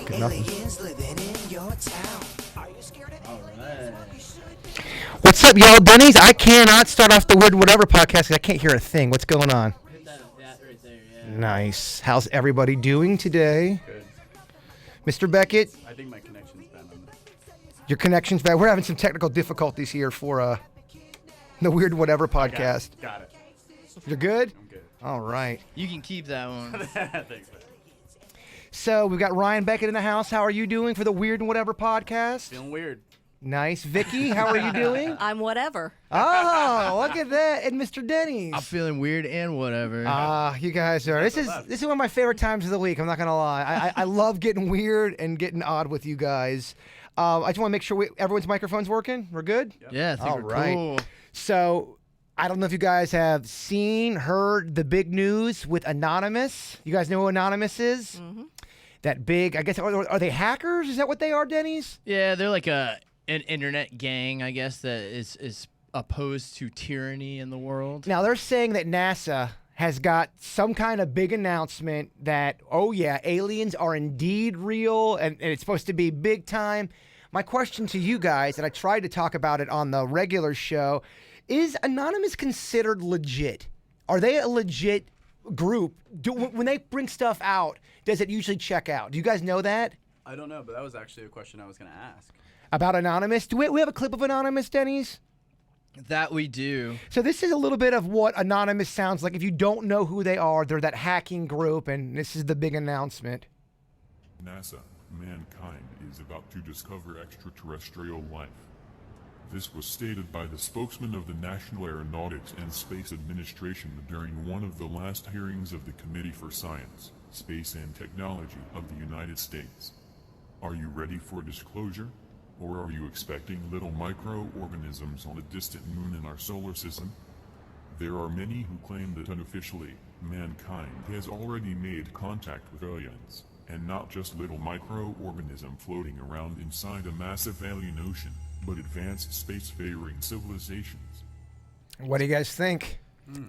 Good nothing. What's up, y'all? Denny's. I cannot start off the Weird Whatever podcast because I can't hear a thing. What's going on? Hit that right there, yeah. Nice. How's everybody doing today? Good. Mr. Beckett? I think my connection's bad on this. Your connection's bad. We're having some technical difficulties here for the Weird Whatever podcast. Got it. You're good? I'm good. All right. You can keep that one. Thanks, man. So we've got Ryan Beckett in the house. How are you doing for the Weird and Whatever podcast? Feeling weird. Nice. Vicky, how are you doing? I'm whatever. Oh, look at that. And Mr. Denny's. I'm feeling weird and whatever. You guys are. This is one of my favorite times of the week. I'm not gonna lie. I love getting weird and getting odd with you guys. I just want to make sure everyone's microphone's working. We're good. Yep. Yeah, I think All we're right. cool. So I don't know if you guys have heard the big news with Anonymous. You guys know who Anonymous is? Mm-hmm. That big. I guess are they hackers? Is that what they are, Denny's? Yeah, they're like an internet gang, I guess, that is opposed to tyranny in the world. Now they're saying that NASA has got some kind of big announcement that, oh yeah, aliens are indeed real and it's supposed to be big time. My question to you guys, and I tried to talk about it on the regular show, is Anonymous considered legit? Are they a legit group? When they bring stuff out, does it usually check out? Do you guys know that? I don't know, but that was actually a question I was going to ask. About Anonymous? Do we have a clip of Anonymous, Denny's? That we do. So this is a little bit of what Anonymous sounds like. If you don't know who they are, they're that hacking group, and this is the big announcement. NASA, mankind is about to discover extraterrestrial life. This was stated by the spokesman of the National Aeronautics and Space Administration during one of the last hearings of the Committee for Science, Space and Technology of the United States. Are you ready for disclosure? Or are you expecting little microorganisms on a distant moon in our solar system? There are many who claim that unofficially, mankind has already made contact with aliens, and not just little microorganism floating around inside a massive alien ocean, but advanced space-faring civilizations. What do you guys think?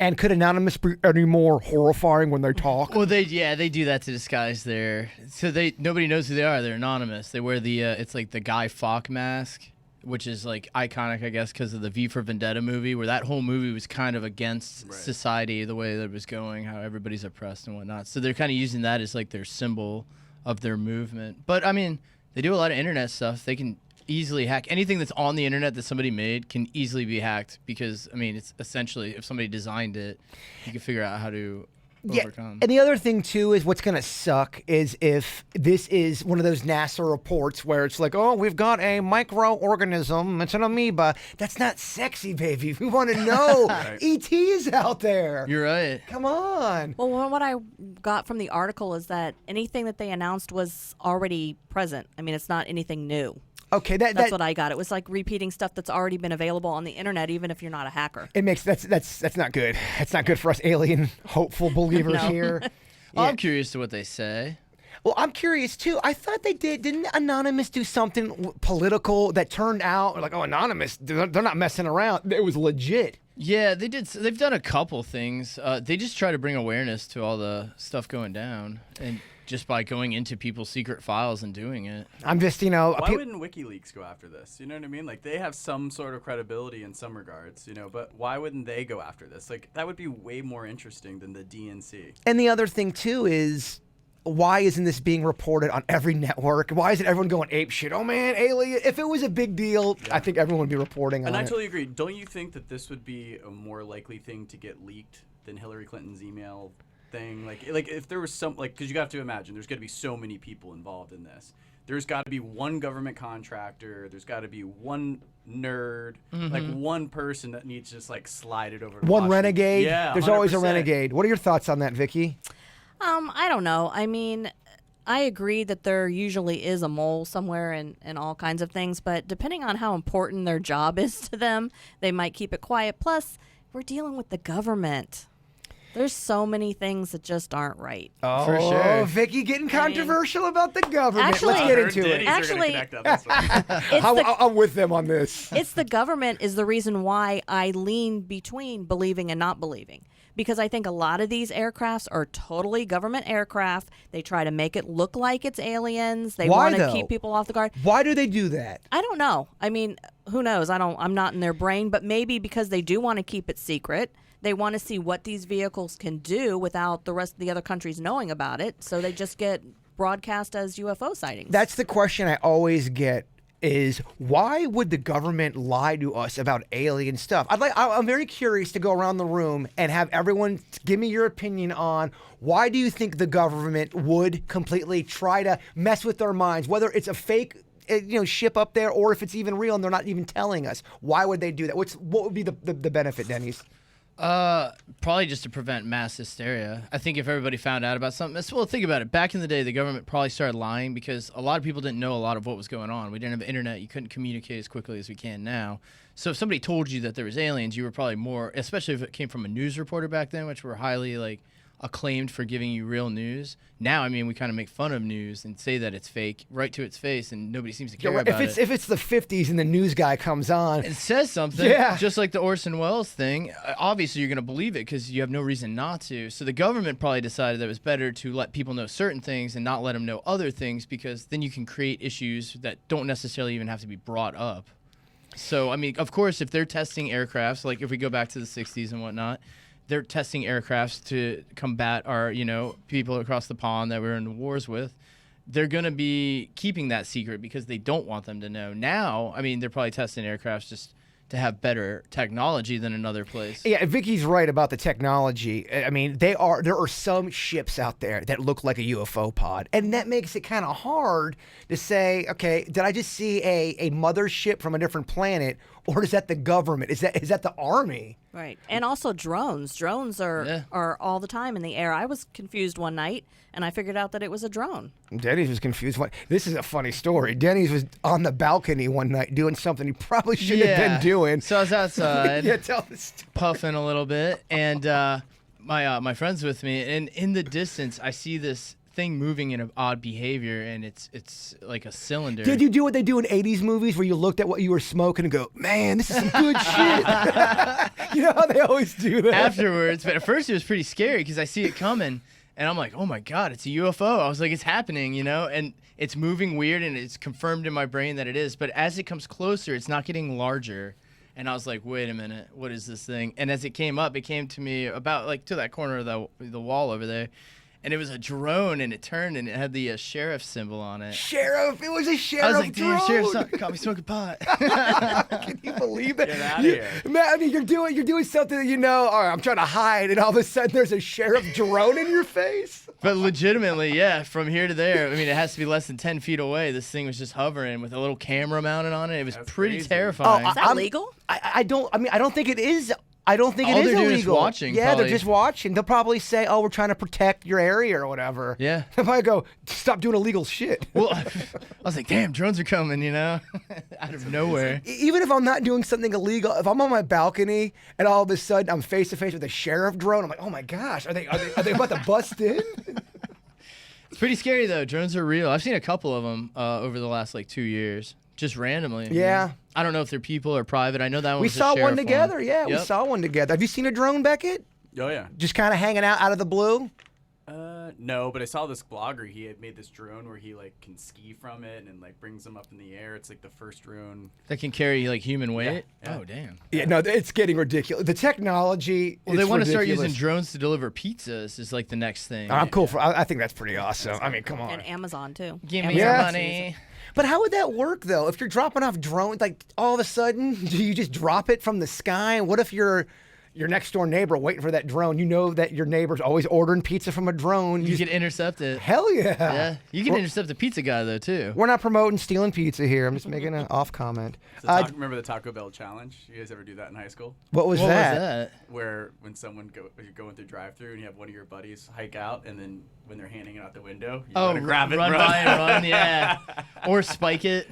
And could Anonymous be any more horrifying when they talk? Well, they do that to disguise nobody knows who they are. They're anonymous. They wear the it's like the Guy Fawkes mask, which is like iconic, I guess, because of the V for Vendetta movie, where that whole movie was kind of against society, the way that it was going, how everybody's oppressed and whatnot. So they're kind of using that as like their symbol of their movement. But I mean, they do a lot of internet stuff. They can easily hack anything that's on the internet that somebody made can easily be hacked because, I mean, it's essentially if somebody designed it, you can figure out how to overcome. And the other thing, too, is what's going to suck is if this is one of those NASA reports where it's like, oh, we've got a microorganism. It's an amoeba. That's not sexy, baby. We want to know ET is out there. You're right. Come on. Well, what I got from the article is that anything that they announced was already present. I mean, it's not anything new. Okay, that's what I got. It was like repeating stuff that's already been available on the internet, even if you're not a hacker. It makes that's not good. That's not good for us alien hopeful believers here. Well, I'm curious to what they say. Well, I'm curious too. I thought they didn't Anonymous do something political that turned out like, oh, Anonymous, they're not messing around. It was legit. Yeah, they did. They've done a couple things. They just try to bring awareness to all the stuff going down, and just by going into people's secret files and doing it. I'm just, Why wouldn't WikiLeaks go after this? You know what I mean? Like, they have some sort of credibility in some regards, but why wouldn't they go after this? Like, that would be way more interesting than the DNC. And the other thing, too, is why isn't this being reported on every network? Why isn't everyone going ape shit? Oh, man, alien. If it was a big deal, I think everyone would be reporting on it. And I totally agree. Don't you think that this would be a more likely thing to get leaked than Hillary Clinton's email thing? Like if there was some, like, because you have to imagine there's going to be so many people involved in this. There's got to be one government contractor. There's got to be one nerd, like one person that needs to just like slide it over to one Washington. renegade. Yeah, there's 100%. always a renegade. What are your thoughts on that, Vicky? I don't know. I mean, I agree that there usually is a mole somewhere and all kinds of things, but depending on how important their job is to them, they might keep it quiet. Plus, we're dealing with the government. There's so many things that just aren't right. Oh, for sure. Vicky getting controversial about the government. Actually- Let's get into it. Actually, Actually, I'm with them on this. It's the government is the reason why I lean between believing and not believing. because I think a lot of these aircrafts are totally government aircraft. They try to make it look like it's aliens. They Why, want to though? keep people off the guard. Why do they do that? I don't know. I mean, who knows? I'm not in their brain, but maybe because they do want to keep it secret. They want to see what these vehicles can do without the rest of the other countries knowing about it. So they just get broadcast as UFO sightings. That's the question I always get is why would the government lie to us about alien stuff? I'm very curious to go around the room and have everyone give me your opinion on why do you think the government would completely try to mess with our minds, whether it's a fake ship up there or if it's even real and they're not even telling us. Why would they do that? What would be the benefit, Denny's? Probably just to prevent mass hysteria. I think if everybody found out about something, well, think about it. Back in the day, the government probably started lying because a lot of people didn't know a lot of what was going on. We didn't have internet. You couldn't communicate as quickly as we can now. So if somebody told you that there was aliens, you were probably more, especially if it came from a news reporter back then, which were highly acclaimed for giving you real news. Now, I mean, we kind of make fun of news and say that it's fake right to its face, and nobody seems to care about it. If it's the 50s and the news guy comes on and says something, just like the Orson Welles thing, obviously you're going to believe it because you have no reason not to. So the government probably decided that it was better to let people know certain things and not let them know other things because then you can create issues that don't necessarily even have to be brought up. So, I mean, of course, if they're testing aircrafts, like if we go back to the 60s and whatnot, they're testing aircrafts to combat our, people across the pond that we're in wars with. They're going to be keeping that secret because they don't want them to know. Now, I mean, they're probably testing aircrafts just to have better technology than another place. Yeah, Vicky's right about the technology. I mean, there are some ships out there that look like a UFO pod, and that makes it kind of hard to say, okay, did I just see a mothership from a different planet, or is that the government? Is that the army? Right. And also drones. Drones are all the time in the air. I was confused one night, and I figured out that it was a drone. Denny's was confused. This is a funny story. Denny's was on the balcony one night doing something he probably shouldn't have been doing. So I was outside tell the story. Puffing a little bit, and my friend's with me, and in the distance, I see this thing moving in an odd behavior, and it's like a cylinder. Did you do what they do in 80s movies where you looked at what you were smoking and go, man, this is some good shit? You know how they always do that? Afterwards, but at first it was pretty scary because I see it coming, and I'm like, oh my God, it's a UFO. I was like, it's happening, and it's moving weird, and it's confirmed in my brain that it is. But as it comes closer, it's not getting larger. And I was like, wait a minute, what is this thing? And as it came up, it came to me about to that corner of the wall over there. And it was a drone, and it turned, and it had the sheriff symbol on it. Sheriff? It was a sheriff I was like, drone. damn, sheriff caught me smoking pot. Can you believe that? Get out of here. Man, I mean, you're doing something that all right, I'm trying to hide, and all of a sudden there's a sheriff drone in your face? But legitimately, yeah, from here to there, I mean, it has to be less than 10 feet away. This thing was just hovering with a little camera mounted on it. It was pretty crazy. terrifying. Is that legal? I don't think it is. I don't think All it is they're doing illegal. is watching, Yeah, probably. they're just watching. They'll probably say, "Oh, we're trying to protect your area or whatever." Yeah. If I go, stop doing illegal shit. Well, I was like, damn, drones are coming, out of nowhere. Even if I'm not doing something illegal, if I'm on my balcony and all of a sudden I'm face to face with a sheriff drone, I'm like, "Oh my gosh, are they about to bust in?" It's pretty scary, though. Drones are real. I've seen a couple of them over the last, 2 years. Just randomly. Yeah. I don't know if they're people or private. I know that one We was a saw one sheriff together. Yeah, we Yep. saw one together. Have you seen a drone, Beckett? Oh yeah. Just kind of hanging out of the blue? No, but I saw this blogger. He had made this drone where he can ski from it and brings them up in the air. It's the first drone. That can carry, human weight? Yeah. Oh, damn. Yeah, no, it's getting ridiculous. The technology. Well, they want to start using drones to deliver pizzas is the next thing. I'm cool for. I think that's pretty awesome. I mean, come on. And Amazon, too. Give me Amazon your some sees it. money. But how would that work though? If you're dropping off drones, all of a sudden, do you just drop it from the sky? What if your next door neighbor waiting for that drone? You know that your neighbor's always ordering pizza from a drone. You can intercept it. Hell yeah. Yeah. You can intercept the pizza guy, though, too. We're not promoting stealing pizza here. I'm just making an off comment. Remember the Taco Bell challenge? You guys ever do that in high school? What was What that? was that? Where when you're going through drive-through and you have one of your buddies hike out, and then when they're handing it out the window, you gotta grab it, run by and run, yeah. Or spike it.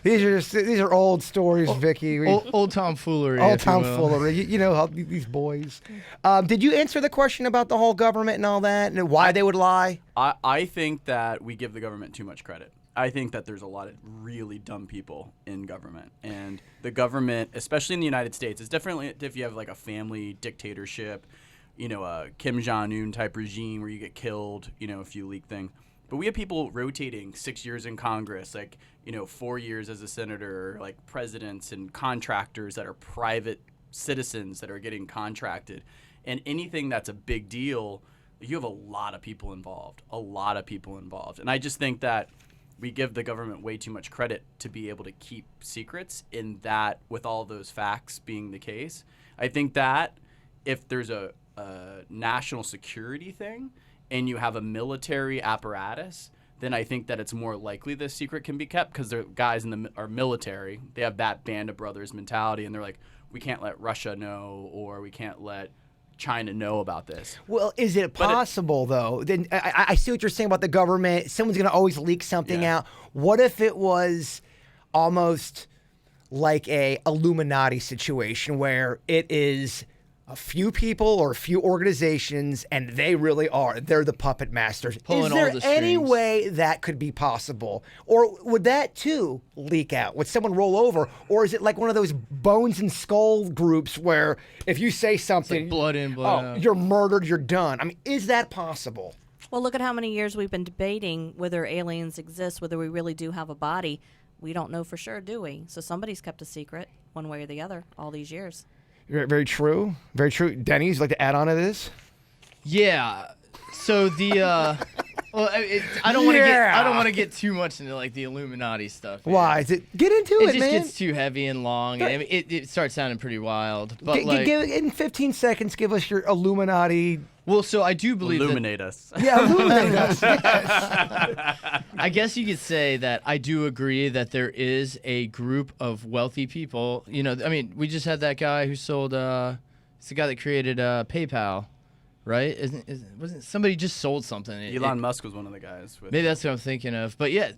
These are old stories, Vicky. Old tomfoolery. All if you will. tomfoolery. You know how these boys. Did you answer the question about the whole government and all that and why they would lie? I think that we give the government too much credit. I think that there's a lot of really dumb people in government, and the government, especially in the United States, is definitely if you have like a family dictatorship, a Kim Jong-un type regime where you get killed, if you leak things. But we have people rotating 6 years in Congress, 4 years as a senator, like presidents and contractors that are private citizens that are getting contracted. And anything that's a big deal, you have a lot of people involved, And I just think that we give the government way too much credit to be able to keep secrets in that, with all those facts being the case. I think that if there's a national security thing and you have a military apparatus, then I think that it's more likely the secret can be kept, because the guys are military. They have that band of brothers mentality, and they're like, we can't let Russia know, or we can't let China know about this. Well, is it possible, though? Then I see what you're saying about the government. Someone's going to always leak something out. What if it was almost like a Illuminati situation where it is a few people or a few organizations, and they're the puppet masters? Pulling Is there all the any strings. way that could be possible? Or would that too leak out? Would someone roll over? Or is it like one of those bones and skull groups where if you say something, blood in, blood out. you're murdered, you're done? I mean, is that possible? Well, look at how many years we've been debating whether aliens exist, whether we really do have a body. We don't know for sure, do we? So somebody's kept a secret one way or the other all these years. Very true. Very true. Denny, you'd like to add on to this? Yeah. So the well, I don't want to get too much into like the Illuminati stuff. Why? Is it? Get into it, It just man. gets too heavy and long, and it starts sounding pretty wild. But In 15 seconds, give us your Illuminati. well, so I do believe Illuminate us. Yeah, illuminate us. I guess you could say that I do agree that there is a group of wealthy people. I mean, we just had that guy who sold. It's the guy that created PayPal, right? Wasn't somebody just sold something? Elon Musk was one of the guys. Maybe that's what I'm thinking of. But yeah,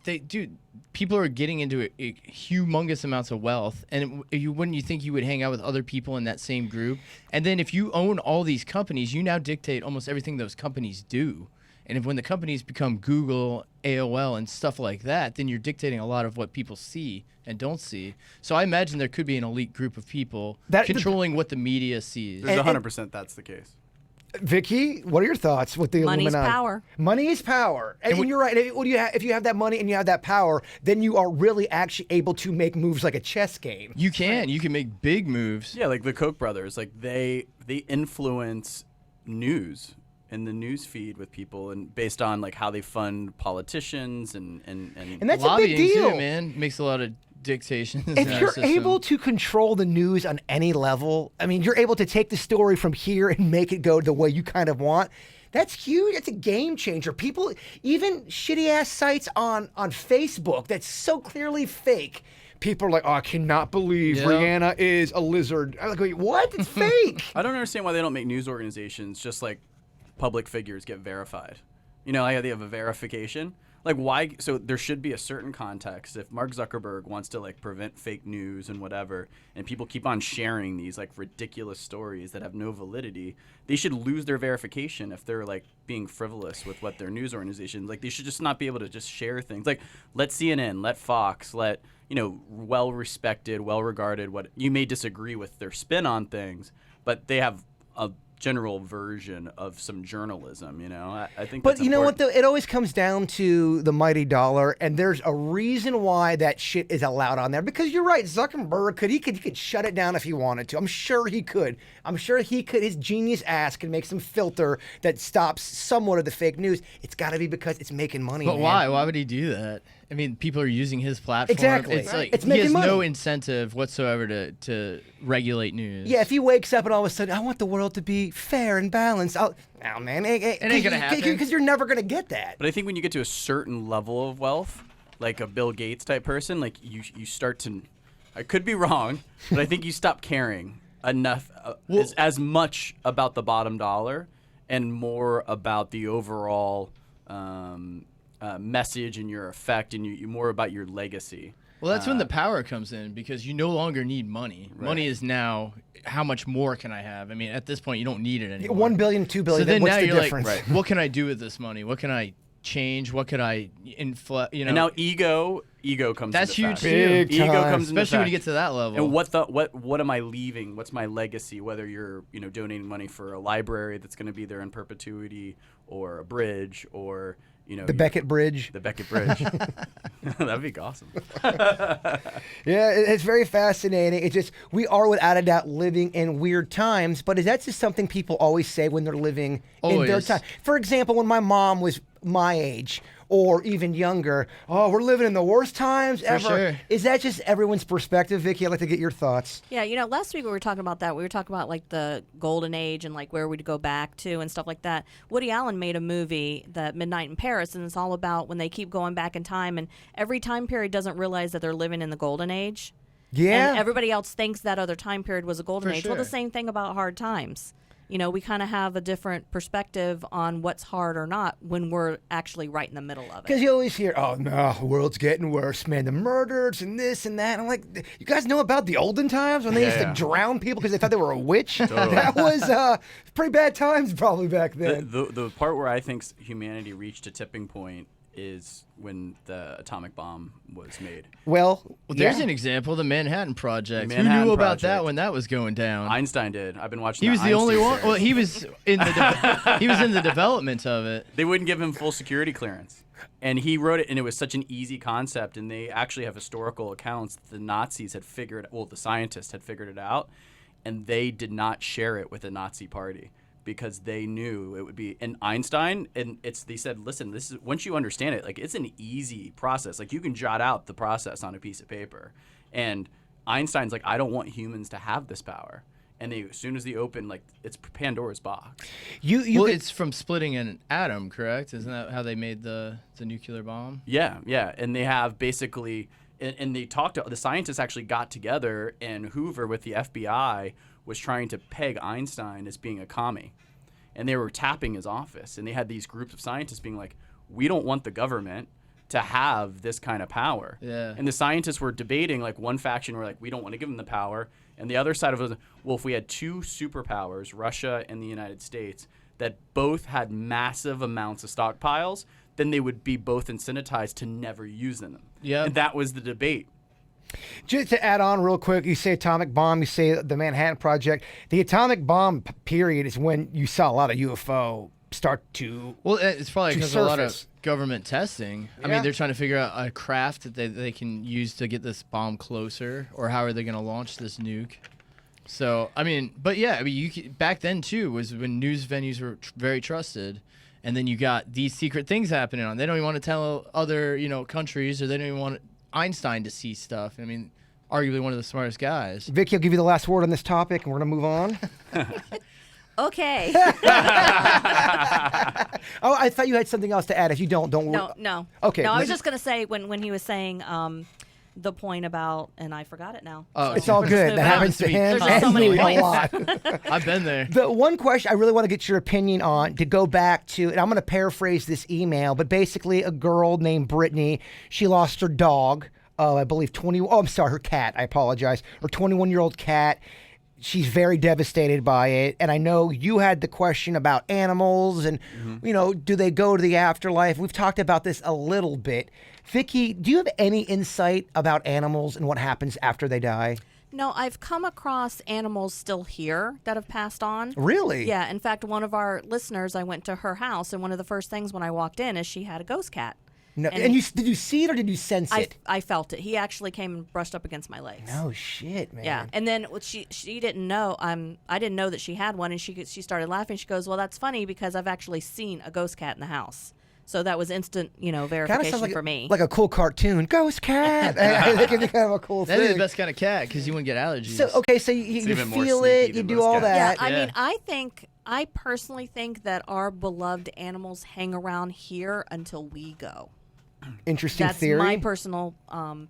people are getting into humongous amounts of wealth, and wouldn't you think you would hang out with other people in that same group? And then if you own all these companies, you now dictate almost everything those companies do. And when the companies become Google, AOL, and stuff like that, then you're dictating a lot of what people see and don't see. So I imagine there could be an elite group of people controlling what the media sees. There's 100% that's the case. Vicky, what are your thoughts with the Money's Illuminati? power. Money is power. And you're right. If you have that money and you have that power, then you are really actually able to make moves like a chess game. You can make big moves. Yeah, like the Koch brothers, like they influence news in the news feed with people, and based on like how they fund politicians and that's a lobbying big deal, too, man. Makes a lot of dictations. If you're able to control the news on any level, I mean, you're able to take the story from here and make it go the way you kind of want. That's huge. That's a game changer. People, even shitty ass sites on Facebook that's so clearly fake. People are like, oh, I cannot believe Rihanna is a lizard. I'm like, wait, what? It's fake. I don't understand why they don't make news organizations just like public figures get verified. Like they have a verification. Like why? So there should be a certain context. If Mark Zuckerberg wants to like prevent fake news and whatever, and people keep on sharing these like ridiculous stories that have no validity, they should lose their verification if they're like being frivolous with what their news organization. Like they should just not be able to just share things. Like let CNN, let Fox, let well-respected, well-regarded. What you may disagree with their spin on things, but they have a general version of some journalism, I think. But that's you know what, important. though? It always comes down to the mighty dollar, and there's a reason why that shit is allowed on there. Because you're right, Zuckerberg he could shut it down if he wanted to. I'm sure he could. His genius ass can make some filter that stops somewhat of the fake news. It's got to be because it's making money. But man. why? Why would he do that? I mean, people are using his platform. Exactly. It's like It's he making has money. no incentive whatsoever to regulate news. Yeah, if he wakes up and all of a sudden, I want the world to be fair and balanced. Man, it ain't gonna happen. Because you're never gonna get that. But I think when you get to a certain level of wealth, like a Bill Gates type person, like you start to, I could be wrong, but I think you stop caring enough as much about the bottom dollar and more about the overall message and your effect, and you more about your legacy. Well, that's when the power comes in, because you no longer need money. Right. Money is now, how much more can I have? I mean, at this point, you don't need it anymore. 1 billion, 2 billion. So then what's now the you're difference? like, what can I do with this money? What can I change? What could I inflect? You know, And now ego comes. that's into huge effect. too. Big Ego time. comes into Especially when you effect. get to that level. And what am I leaving? What's my legacy? Whether you're donating money for a library that's going to be there in perpetuity, or a bridge, or The Beckett Bridge. The Beckett Bridge. That'd be awesome. Yeah, it's very fascinating. It's just, we are without a doubt living in weird times, but is that just something people always say when they're living in their Always. time? For example, when my mom was my age or even younger, oh, we're living in the worst times ever. sure. Is that just everyone's perspective, Vicky? I'd like to get your thoughts. Yeah, last week we were talking about that. We were talking about like the golden age and like where we'd go back to and stuff like that. Woody Allen made a movie, The Midnight in Paris, and it's all about when they keep going back in time, and every time period doesn't realize that they're living in the golden age. Yeah. And everybody else thinks that other time period was a golden For age. Well, the sure. same thing about hard times. We kind of have a different perspective on what's hard or not when we're actually right in the middle of Because it. you always hear, oh, no, the world's getting worse, man. The murders and this and that. I'm like, you guys know about the olden times when they used to drown people because they thought they were a witch? That was pretty bad times probably back then. The part where I think humanity reached a tipping point is when the atomic bomb was made. Well, There's yeah. an example, the Manhattan Project. Who Manhattan knew about Project. that when that was going down? Einstein did. I've been watching. He was the only Einstein one. series. Well, he was in the he was in the development of it. They wouldn't give him full security clearance. And he wrote it, and it was such an easy concept. And they actually have historical accounts that the Nazis had the scientists had figured it out, and they did not share it with the Nazi party because they knew it would be. And Einstein, they said, listen, this is, once you understand it, like, it's an easy process. Like, you can jot out the process on a piece of paper. And Einstein's like, I don't want humans to have this power. And as soon as they open, like, it's Pandora's box. You Well, could- it's from splitting an atom, correct? Isn't that how they made the nuclear bomb? Yeah. And they have basically, and they talked to, the scientists actually got together, and Hoover with the FBI was trying to peg Einstein as being a commie. And they were tapping his office, and they had these groups of scientists being like, we don't want the government to have this kind of power. Yeah. And the scientists were debating, like, one faction were like, we don't want to give them the power. And the other side of it was, well, if we had two superpowers, Russia and the United States, that both had massive amounts of stockpiles, then they would be both incentivized to never use them. Yeah. And that was the debate. Just to add on real quick, you say atomic bomb, you say the Manhattan Project. The atomic bomb period is when you saw a lot of UFO start to. Well, it's probably To because of a lot of surface. government testing. I Yeah. mean, they're trying to figure out a craft that they can use to get this bomb closer, or how are they going to launch this nuke. So, I mean, but yeah, I mean, back then too was when news venues were very trusted, and then you got these secret things happening on. They don't even want to tell other countries, or they don't even want Einstein to see stuff. I mean, arguably one of the smartest guys. Vicky, I'll give you the last word on this topic, and we're going to move on. Okay. Oh, I thought you had something else to add. If you don't No. Okay, No, I was let's- just going to say when he was saying the point about, and I forgot it now. Oh, It's all Just good. move That on. happens to him There's just so many and me a points. lot. I've been there. The one question I really want to get your opinion on, to go back to, and I'm going to paraphrase this email, but basically a girl named Brittany, she lost her dog, I believe her cat, I apologize, her 21-year-old cat. She's very devastated by it. And I know you had the question about animals and, do they go to the afterlife? We've talked about this a little bit. Vicky, do you have any insight about animals and what happens after they die? No, I've come across animals still here that have passed on. Really? Yeah. In fact, one of our listeners, I went to her house, and one of the first things when I walked in is she had a ghost cat. No. And And did you see it or did you sense it? I felt it. He actually came and brushed up against my legs. No shit, man. Yeah, and then she didn't know. I didn't know that she had one, and she started laughing. She goes, "Well, that's funny because I've actually seen a ghost cat in the house." So that was instant, Kind of verification sounds like for me. like a cool cartoon. Ghost cat. I think it'd be kind of a cool That'd be thing. the best kind of cat because you wouldn't get allergies. So okay, so you even more feel sneaky it, you than do most all cats. that. I Yeah. mean, I personally think that our beloved animals hang around here until we go. Interesting That's theory. my personal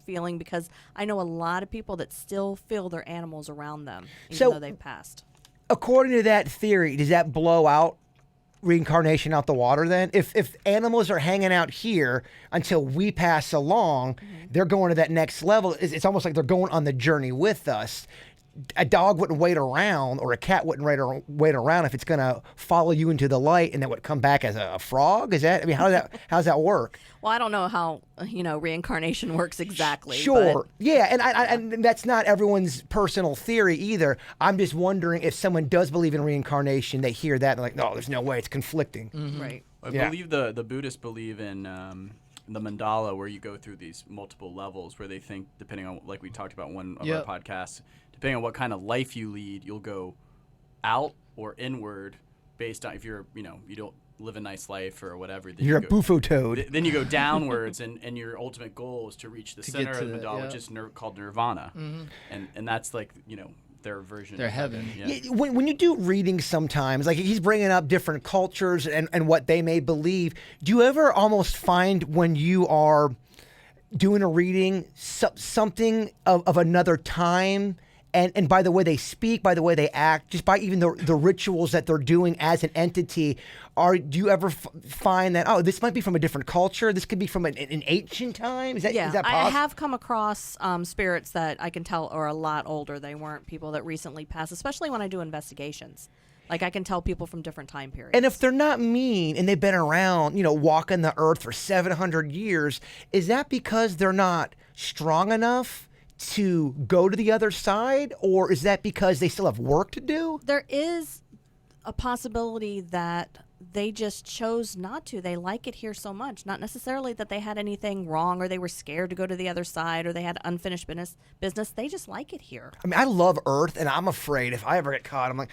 feeling because I know a lot of people that still feel their animals around them, even So- though they've passed. According to that theory, does that blow out reincarnation out the water then? If animals are hanging out here until we pass along, they're going to that next level. It's almost like they're going on the journey with us. a dog wouldn't wait around, or a cat wouldn't wait around if it's going to follow you into the light and then would come back as a frog. Is that? I mean, how does that work? Well, I don't know how reincarnation works exactly. Sure. but- Yeah, and that's not everyone's personal theory either. I'm just wondering if someone does believe in reincarnation, they hear that and they're like, no, there's no way, it's conflicting. Right. I Yeah. believe the Buddhists believe in the mandala, where you go through these multiple levels, where they think, depending on, like we talked about one of Yep. our podcasts, depending on what kind of life you lead, you'll go out or inward based on if you're, you don't live a nice life or whatever. Then You're a you go, bufo toad. then you go downwards, and your ultimate goal is to reach the To center get to of the the- mandala, yeah. which is called nirvana, and that's like their version. Their of heaven. Yeah. Yeah, when you do readings sometimes, like he's bringing up different cultures and what they may believe, do you ever almost find when you are doing a reading something of another time? And by the way they speak, by the way they act, just by even the rituals that they're doing as an entity, do you ever find that, oh, this might be from a different culture? This could be from an ancient time? Is that Yeah, possible? I have come across spirits that I can tell are a lot older. They weren't people that recently passed, especially when I do investigations. Like I can tell people from different time periods. And if they're not mean and they've been around, walking the earth for 700 years, is that because they're not strong enough to go to the other side, or is that because they still have work to do? There is a possibility that they just chose not to. They like it here so much. Not necessarily that they had anything wrong or they were scared to go to the other side or they had unfinished business. They just like it here. I mean, I love Earth, and I'm afraid if I ever get caught, I'm like,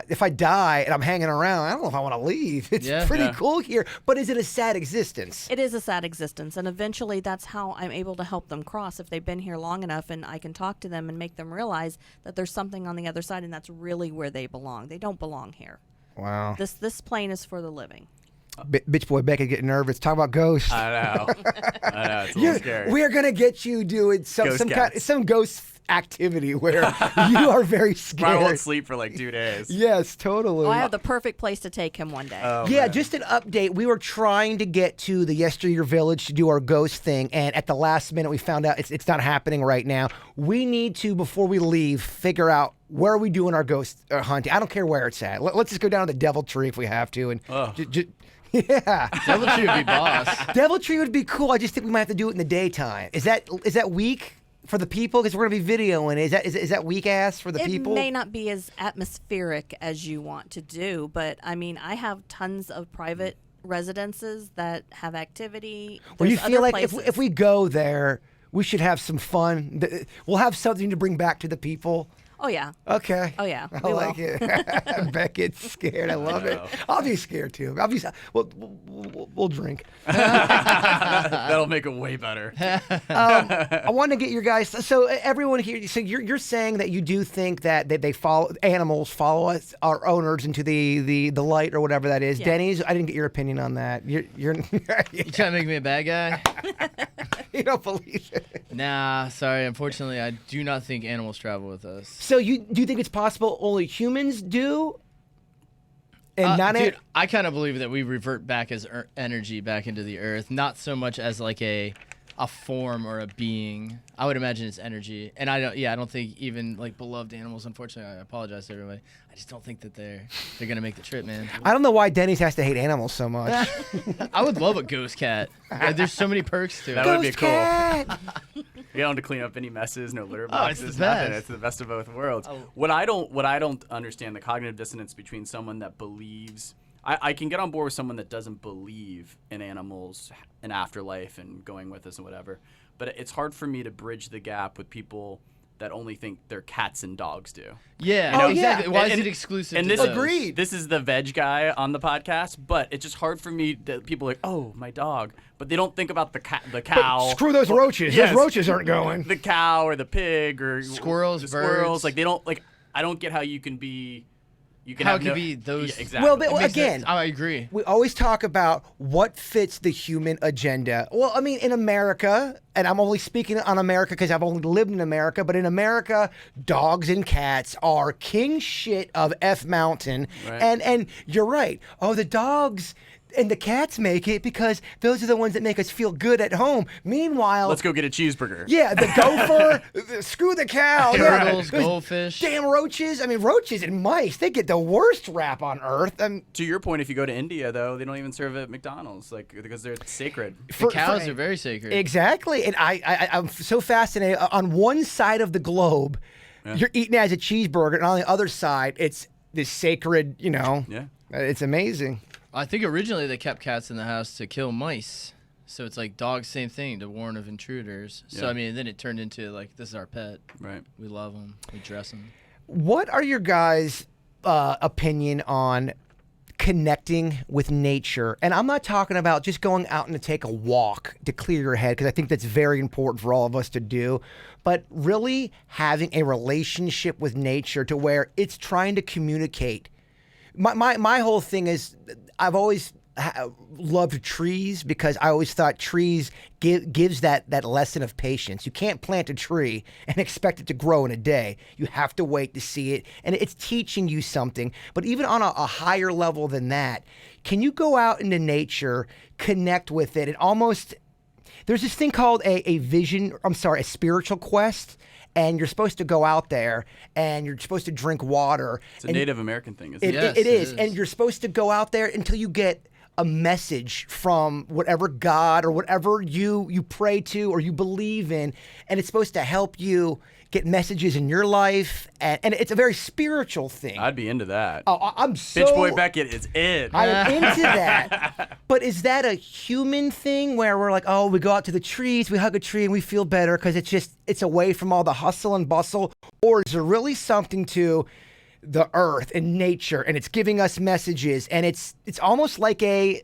if I die and I'm hanging around, I don't know if I want to leave. It's Yeah. pretty Yeah. cool here, but is it a sad existence? It is a sad existence, and eventually that's how I'm able to help them cross if they've been here long enough, and I can talk to them and make them realize that there's something on the other side, and that's really where they belong. They don't belong here. Wow. This plane is for the living. Bitch boy Beckett getting nervous. Talk about ghosts. I know. It's a little scary. We're gonna get you doing some Ghost some ghost activity where you are very I won't scared. sleep for like 2 days. Yes, totally. Oh, I have the perfect place to take him one day. Oh, Yeah, man. just an update. We were trying to get to the Yesteryear Village to do our ghost thing, and at the last minute we found out it's not happening right now. We need to, before we leave, figure out where are we doing our ghost hunting. I don't care where it's at. Let's just go down to the Devil Tree if we have to. And yeah, Devil Tree would be boss. Devil Tree would be cool. I just think we might have to do it in the daytime. Is that weak for the people? Because we're gonna be videoing. Is that weak ass for the it people? may not be as atmospheric as you want to do, but I mean, I have tons of private residences that have activity. Or you There's feel other like if places. we go there, we should have some fun. We'll have something to bring back to the people. Oh yeah. Okay. Oh, yeah, I we like will. it. Beckett's scared. I love it. know. I'll be scared too. We'll drink. That'll make it way better. I want to get your guys. So everyone here. So you're saying that you do think that they follow animals follow us, our owners, into the light or whatever that is. Yeah. Denny's. I didn't get your opinion on that. You're You trying to make me a bad guy? you don't believe it. Nah, sorry. Unfortunately, I do not think animals travel with us. So do you think it's possible only humans do? And not Dude, I kind of believe that we revert back as energy back into the earth, not so much as like a form or a being. I would imagine it's energy, and I don't think even like beloved animals. Unfortunately, I apologize to everybody. I just don't think that they're gonna make the trip, man. I don't know why Denny's has to hate animals so much. I would love a ghost cat. There's so many perks to it. That would be Ghost cool. cat. You don't have to clean up any messes, no litter Oh, boxes, it's the nothing. best. It's the best of both worlds. Oh. What I don't understand, the cognitive dissonance between someone that believes. I can get on board with someone that doesn't believe in animals, an afterlife, and going with us and whatever. But it's hard for me to bridge the gap with people that only think their cats and dogs do. Yeah, Oh, exactly. yeah. Why is And- it exclusive And to this those? Agreed. This is the veg guy on the podcast, but it's just hard for me that people are like, oh, my dog, but they don't think about the cow. Screw those roaches. Yes. Those roaches aren't going. The cow or the pig or Squirrels, the squirrels. birds. Like they don't like. I don't get how you can be. You can How have it could no- be those- Yeah, exactly. Well, but- It makes Again. sense. I agree. We always talk about what fits the human agenda. Well, I mean, in America, and I'm only speaking on America because I've only lived in America, but in America, dogs and cats are king shit of F Mountain. Right. And you're right. Oh, the dogs, And the cats make it because those are the ones that make us feel good at home. Meanwhile, Let's go get a cheeseburger. yeah, the gopher, screw the cow, Turtles, those goldfish. damn roaches. I mean, roaches and mice, they get the worst rap on earth. To your point, if you go to India, though, they don't even serve it at McDonald's, like because they're sacred. The cows are very sacred. Exactly. And I'm so fascinated. On one side of the globe, you're eating it as a cheeseburger, and on the other side, it's this sacred, Yeah. It's amazing. I think originally they kept cats in the house to kill mice. So it's like dogs, same thing, to warn of intruders. So, Yeah. I mean, then it turned into like, this is our pet. Right. We love them. We dress them. What are your guys' opinion on connecting with nature? And I'm not talking about just going out and to take a walk to clear your head, because I think that's very important for all of us to do, but really having a relationship with nature to where it's trying to communicate. My whole thing is I've always loved trees because I always thought trees gives that lesson of patience. You can't plant a tree and expect it to grow in a day. You have to wait to see it, and it's teaching you something. But even on a higher level than that, can you go out into nature, connect with it, and almost there's this thing called a spiritual quest. And you're supposed to go out there and you're supposed to drink water. It's a Native American thing, isn't it? Yes, It it is. is. And you're supposed to go out there until you get a message from whatever God or whatever you pray to or you believe in. And it's supposed to help you get messages in your life. And it's a very spiritual thing. I'd be into that. Oh, I'm so... Bitch Boy Beckett is in. I am into that. But is that a human thing where we're like, oh, we go out to the trees, we hug a tree, and we feel better because it's away from all the hustle and bustle? Or is there really something to the earth and nature, and it's giving us messages, and it's almost like a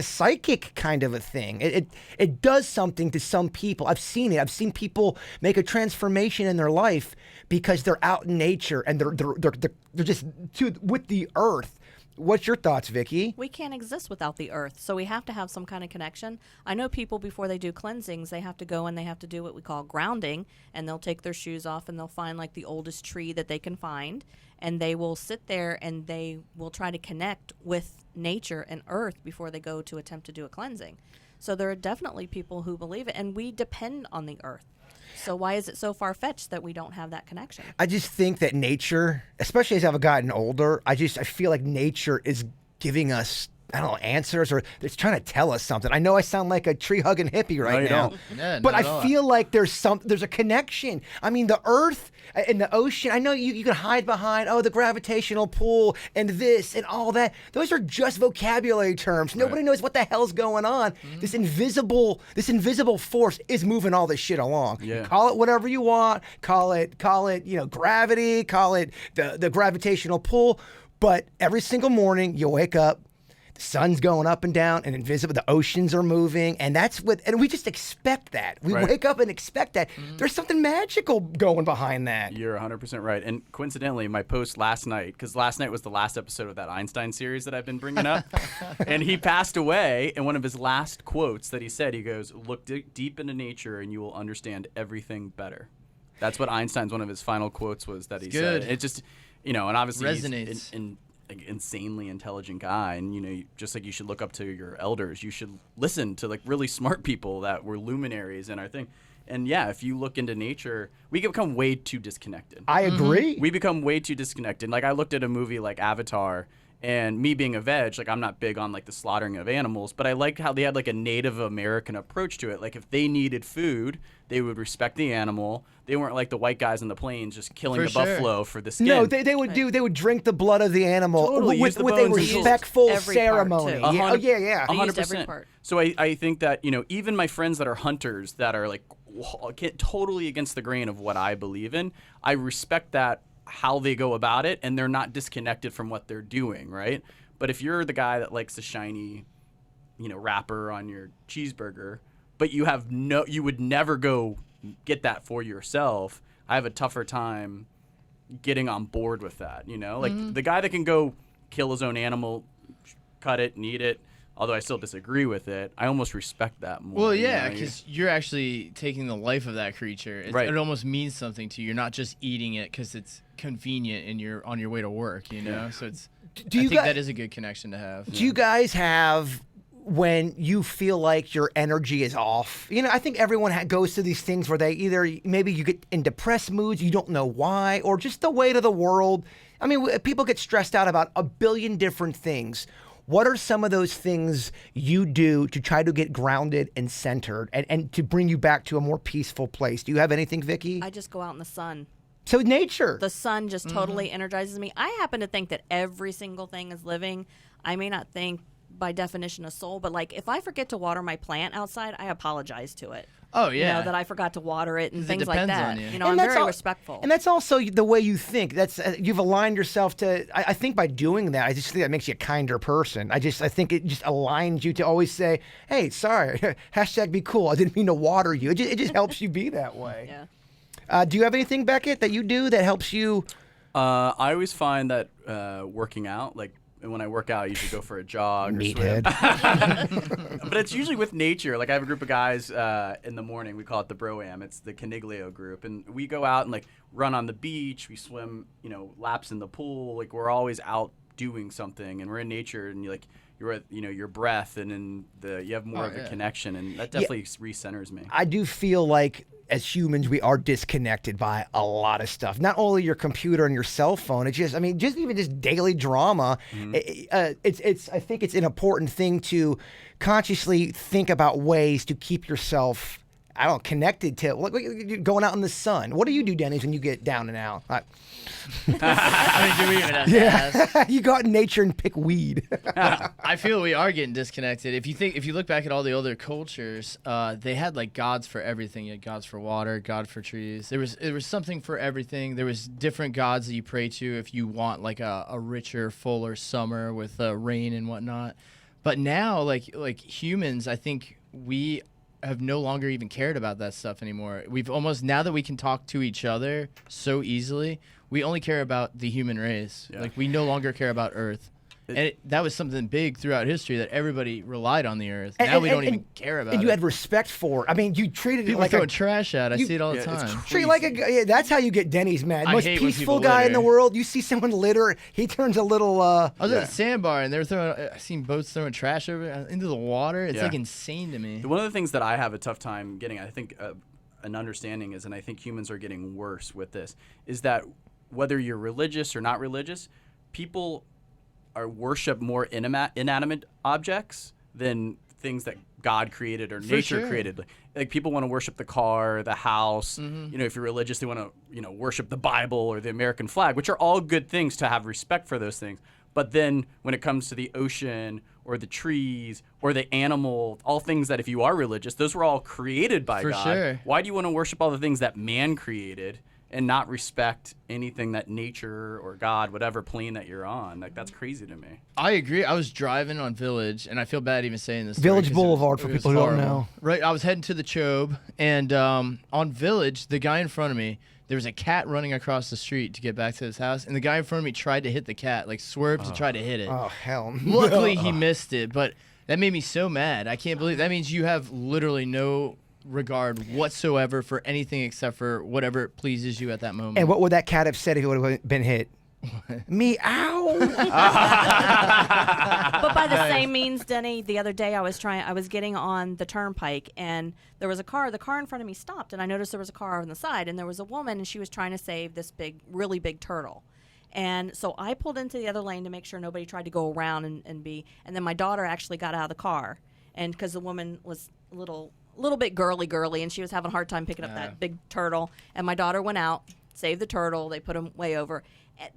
psychic kind of a thing. It does something to some people. I've seen it. I've seen people make a transformation in their life because they're out in nature and they're just with the earth. What's your thoughts, Vicky? We can't exist without the earth, so we have to have some kind of connection. I know people, before they do cleansings, they have to go and they have to do what we call grounding, and they'll take their shoes off and they'll find like the oldest tree that they can find, and they will sit there and they will try to connect with nature and earth before they go to attempt to do a cleansing. So there are definitely people who believe it, and we depend on the earth. So why is it so far-fetched that we don't have that connection? I just think that nature, especially as I've gotten older, I feel like nature is giving us, I don't know, answers, or it's trying to tell us something. I know I sound like a tree-hugging hippie right you now, don't. Yeah, but not at I all. feel like there's a connection. I mean, the earth and the ocean, I know you can hide behind, the gravitational pull and this and all that. Those are just vocabulary terms. Nobody knows what the hell's going on. Mm-hmm. This invisible force is moving all this shit along. Yeah. Call it whatever you want. Call it, gravity. Call it the gravitational pull. But every single morning you wake up, the sun's going up and down, and the oceans are moving, and and we just expect that. We Right. wake up and expect that. There's something magical going behind that. You're 100% right. And coincidentally, my post last night, because last night was the last episode of that Einstein series that I've been bringing up, and he passed away, and one of his last quotes that he said, he goes, "Look deep into nature and you will understand everything better." That's what Einstein's one of his final quotes was that he good. said. It just, and obviously Resonates. he's like, insanely intelligent guy, and just like you should look up to your elders, you should listen to like really smart people that were luminaries in our thing. And yeah, if you look into nature, we can become way too disconnected. I agree. We become way too disconnected. Like I looked at a movie like Avatar, and me being a veg, like I'm not big on like the slaughtering of animals, but I liked how they had like a Native American approach to it. Like if they needed food, they would respect the animal. They weren't like the white guys on the plains just killing For the sure. buffalo for the skin. No, they would drink the blood of the animal Totally, use with the with a bones and souls. respectful Every part, ceremony. too. Yeah. Oh, yeah. They used every 100%. part. So I think that, even my friends that are hunters that are like totally against the grain of what I believe in, I respect that, how they go about it, and they're not disconnected from what they're doing, right? But if you're the guy that likes the shiny, wrapper on your cheeseburger, but you would never go get that for yourself, I have a tougher time getting on board with that, Like the guy that can go kill his own animal, cut it and eat it, although I still disagree with it, I almost respect that more. Well, yeah, because you're actually taking the life of that creature. Right. It almost means something to you. You're not just eating it because it's convenient and you're on your way to work, So it's Do I you think guys, that is a good connection to have. do you guys have when you feel like your energy is off? You know, I think everyone goes through these things where they either maybe you get in depressed moods, you don't know why, or just the weight of the world. I mean, people get stressed out about a billion different things. What are some of those things you do to try to get grounded and centered and to bring you back to a more peaceful place? Do you have anything, Vicky? I just go out in the sun. So nature. The sun just totally energizes me. I happen to think that every single thing is living. I may not think by definition a soul, but like if I forget to water my plant outside, I apologize to it. Oh, yeah. You know, that I forgot to water it and 'Cause it things like depends that. on you. You know, And I'm that's very respectful. And that's also the way you think. That's you've aligned yourself to. I think by doing that, I just think that makes you a kinder person. I think it just aligns you to always say, "Hey, sorry, hashtag be cool. I didn't mean to water you." It just helps you be that way. Yeah. Do you have anything, Beckett, that you do that helps you? I always find that working out, like when I work out, I usually go for a jog or swim. Meathead. But it's usually with nature. Like I have a group of guys in the morning. We call it the Bro-Am. It's the Caniglio group, and we go out and like run on the beach. We swim, laps in the pool. Like we're always out doing something, and we're in nature, and you're at your breath, and then you have more of a connection, and that definitely recenters me. I do feel like as humans we are disconnected by a lot of stuff. Not only your computer and your cell phone. It's just even daily drama. It's I think it's an important thing to consciously think about ways to keep yourself connected to going out in the sun. What do you do, Dennis, when you get down and out? I mean, do we even have to ask? You go out in nature and pick weed. I feel we are getting disconnected. If you look back at all the older cultures, they had like gods for everything. You had gods for water, god for trees. There was something for everything. There was different gods that you pray to if you want like a richer, fuller summer with rain and whatnot. But now, like humans, I think we have no longer even cared about that stuff anymore. We've almost, now that we can talk to each other so easily, we only care about the human race. Yeah. Like we no longer care about Earth. And that was something big throughout history, that everybody relied on the Earth. Now we don't even care about it. And you had respect for it. I mean, you treated People it like throwing trash out. I see it all the it's time. treat like that's how you get Denny's mad. I Most hate when peaceful people guy in the litter. world. You see someone litter, he turns a little. I was at a sandbar and they were throwing. I seen boats throwing trash into the water. It's Yeah. like insane to me. One of the things that I have a tough time getting, I think, an understanding is, and I think humans are getting worse with this, is that whether you're religious or not religious, people worship more inanimate objects than things that God created or nature sure. created. Like people want to worship the car, the house. If you're religious, they want to worship the Bible or the American flag, which are all good things to have respect for those things. But then when it comes to the ocean or the trees or the animal, all things that if you are religious, those were all created by For God. sure. Why do you want to worship all the things that man created and not respect anything that nature or God, whatever plane that you're on? Like, that's crazy to me. I agree. I was driving on Village, and I feel bad even saying this. Village story 'cause Boulevard, for it was people who don't horrible. know. Right, I was heading to the Chobe, and on Village, the guy in front of me, there was a cat running across the street to get back to his house, and the guy in front of me tried to hit the cat, like swerved to try to hit it. Oh hell! Luckily, he missed it, but that made me so mad. I can't believe that means you have literally no regard whatsoever for anything except for whatever pleases you at that moment. And what would that cat have said if he would have been hit? Meow. But by the same means, Denny, the other day I was getting on the turnpike and there was a car. The car in front of me stopped and I noticed there was a car on the side and there was a woman and she was trying to save this really big turtle. And so I pulled into the other lane to make sure nobody tried to go around and then my daughter actually got out of the car, and because the woman was a little bit girly and she was having a hard time picking up that big turtle, and my daughter went out, saved the turtle, they put him way over.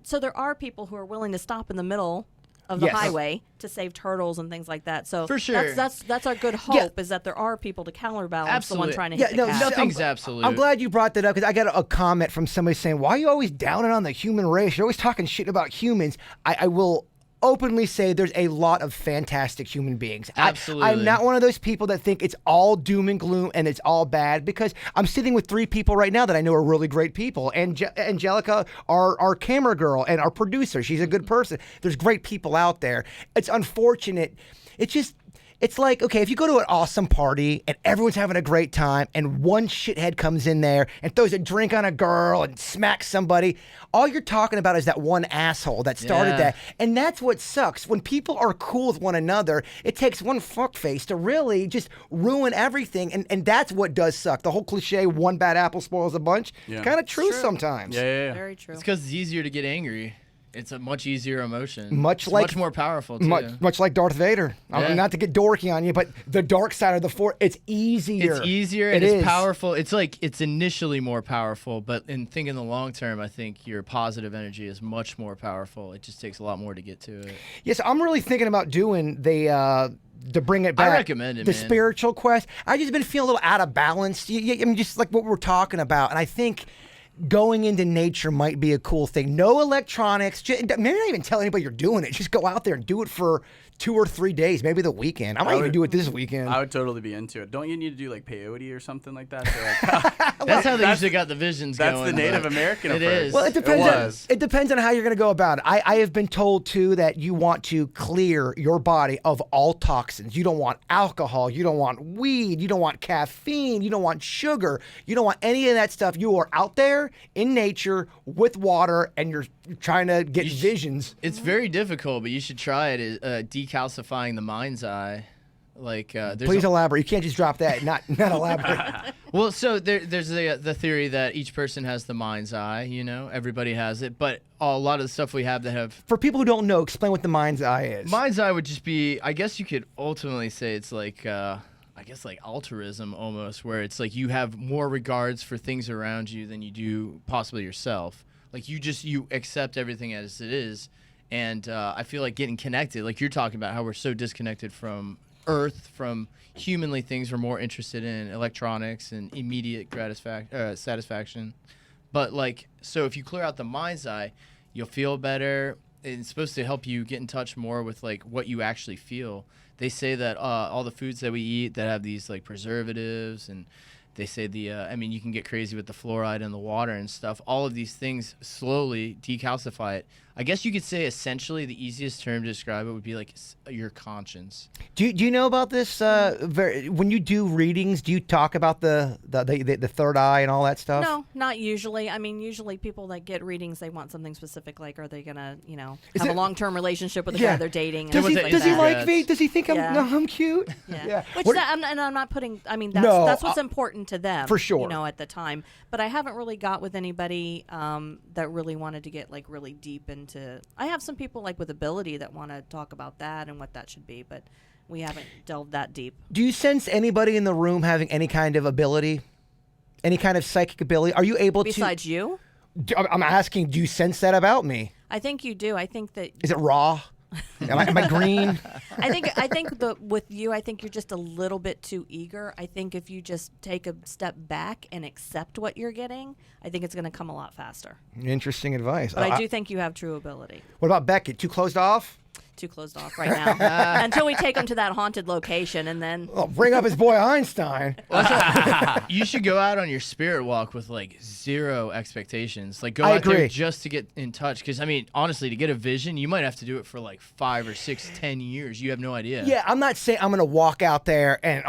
So there are people who are willing to stop in the middle of the Yes. highway to save turtles and things like that. So For sure. that's our good hope, is that there are people to counterbalance the one Absolutely. trying to Yeah, hit no, the cat. Nothing's absolute. I'm glad you brought that up because I got a comment from somebody saying, "Why are you always downing on the human race? You're always talking shit about humans." I will openly say there's a lot of fantastic human beings. Absolutely. I'm not one of those people that think it's all doom and gloom and it's all bad, because I'm sitting with 3 people right now that I know are really great people. And Angelica, our camera girl, and our producer, she's a good person. There's great people out there. It's unfortunate. It's just, It's like, okay, if you go to an awesome party and everyone's having a great time and one shithead comes in there and throws a drink on a girl and smacks somebody, all you're talking about is that one asshole that started Yeah. that. And that's what sucks. When people are cool with one another, it takes one fuckface to really just ruin everything. And that's what does suck. The whole cliche, one bad apple spoils a bunch, Yeah. kind of true True. sometimes. Yeah. Very true. It's because it's easier to get angry. It's a much easier emotion. Much It's like- much more powerful too. Much like Darth Vader. Yeah. Not to get dorky on you, but the dark side of the Force, it's easier. It's easier It and it's is. powerful. It's like it's initially more powerful, but in the long term, I think your positive energy is much more powerful. It just takes a lot more to get to it. Yes, I'm really thinking about doing the to bring it back. recommend it, the man. spiritual quest. I just been feeling a little out of balance. I mean, just like what we're talking about, and I think going into nature might be a cool thing. No electronics. Maybe not even tell anybody you're doing it. Just go out there and do it for 2 or 3 days, maybe the weekend. I might even do it this weekend. I would totally be into it. Don't you need to do like peyote or something like that? To, like, That's how they usually got the visions that's going. the Native but American It approach. is. Well, it depends. was. It depends on how you're going to go about it. I have been told too that you want to clear your body of all toxins. You don't want alcohol. You don't want weed. You don't want caffeine. You don't want sugar. You don't want any of that stuff. You are out there in nature with water, and you're trying to get visions. It's very difficult, but you should try it. Decalcifying the mind's eye. Like, there's Please elaborate. You can't just drop that. Not elaborate. well, so there's the theory that each person has the mind's eye. You know, everybody has it, but a lot of the stuff we have that have For people who don't know, explain what the mind's eye is. mind's eye would just be. I guess you could ultimately say it's like. I guess like altruism almost, where it's like you have more regards for things around you than you do possibly yourself. Like you accept everything as it is, and I feel like getting connected, like you're talking about how we're so disconnected from Earth, from humanly things. We're more interested in electronics and immediate satisfaction. But like, so if you clear out the mind's eye, you'll feel better. It's supposed to help you get in touch more with like what you actually feel. They say that all the foods that we eat that have these like preservatives, and they say I mean, you can get crazy with the fluoride in the water and stuff. All of these things slowly decalcify it. I guess you could say essentially the easiest term to describe it would be like your conscience. Do you know about this? When you do readings, do you talk about the third eye and all that stuff? No, not usually. I mean, usually people that get readings, they want something specific. Like, are they gonna, Is have it- a long-term relationship with the Yeah. guy they're dating? and Does he, with stuff the does he that. like Instagrams. me? Does he think Yeah. I'm cute? Yeah. Which What- and I'm not putting. I mean, No, that's what's important to them for sure. at the time. But I haven't really got with anybody that really wanted to get like really deep into. I have some people like with ability that want to talk about that and what that should be, but we haven't delved that deep. Do you sense anybody in the room having any kind of ability? Any kind of psychic ability? Are you able Besides you, to? I'm asking, do you sense that about me? I think you do. I think that. Is it raw? Am I green? I think with you, I think you're just a little bit too eager. I think if you just take a step back and accept what you're getting, I think it's going to come a lot faster. Interesting advice. But I do think you have true ability. What about Beckett? Too closed off? Too closed off right now until we take him to that haunted location, and then Oh, bring up his boy Einstein. You should go out on your spirit walk with like zero expectations. Like go I out there agree. just to get in touch. Because I mean, honestly, to get a vision, you might have to do it for like 5 or 6, 10 years. You have no idea. Yeah, I'm not saying I'm gonna walk out there and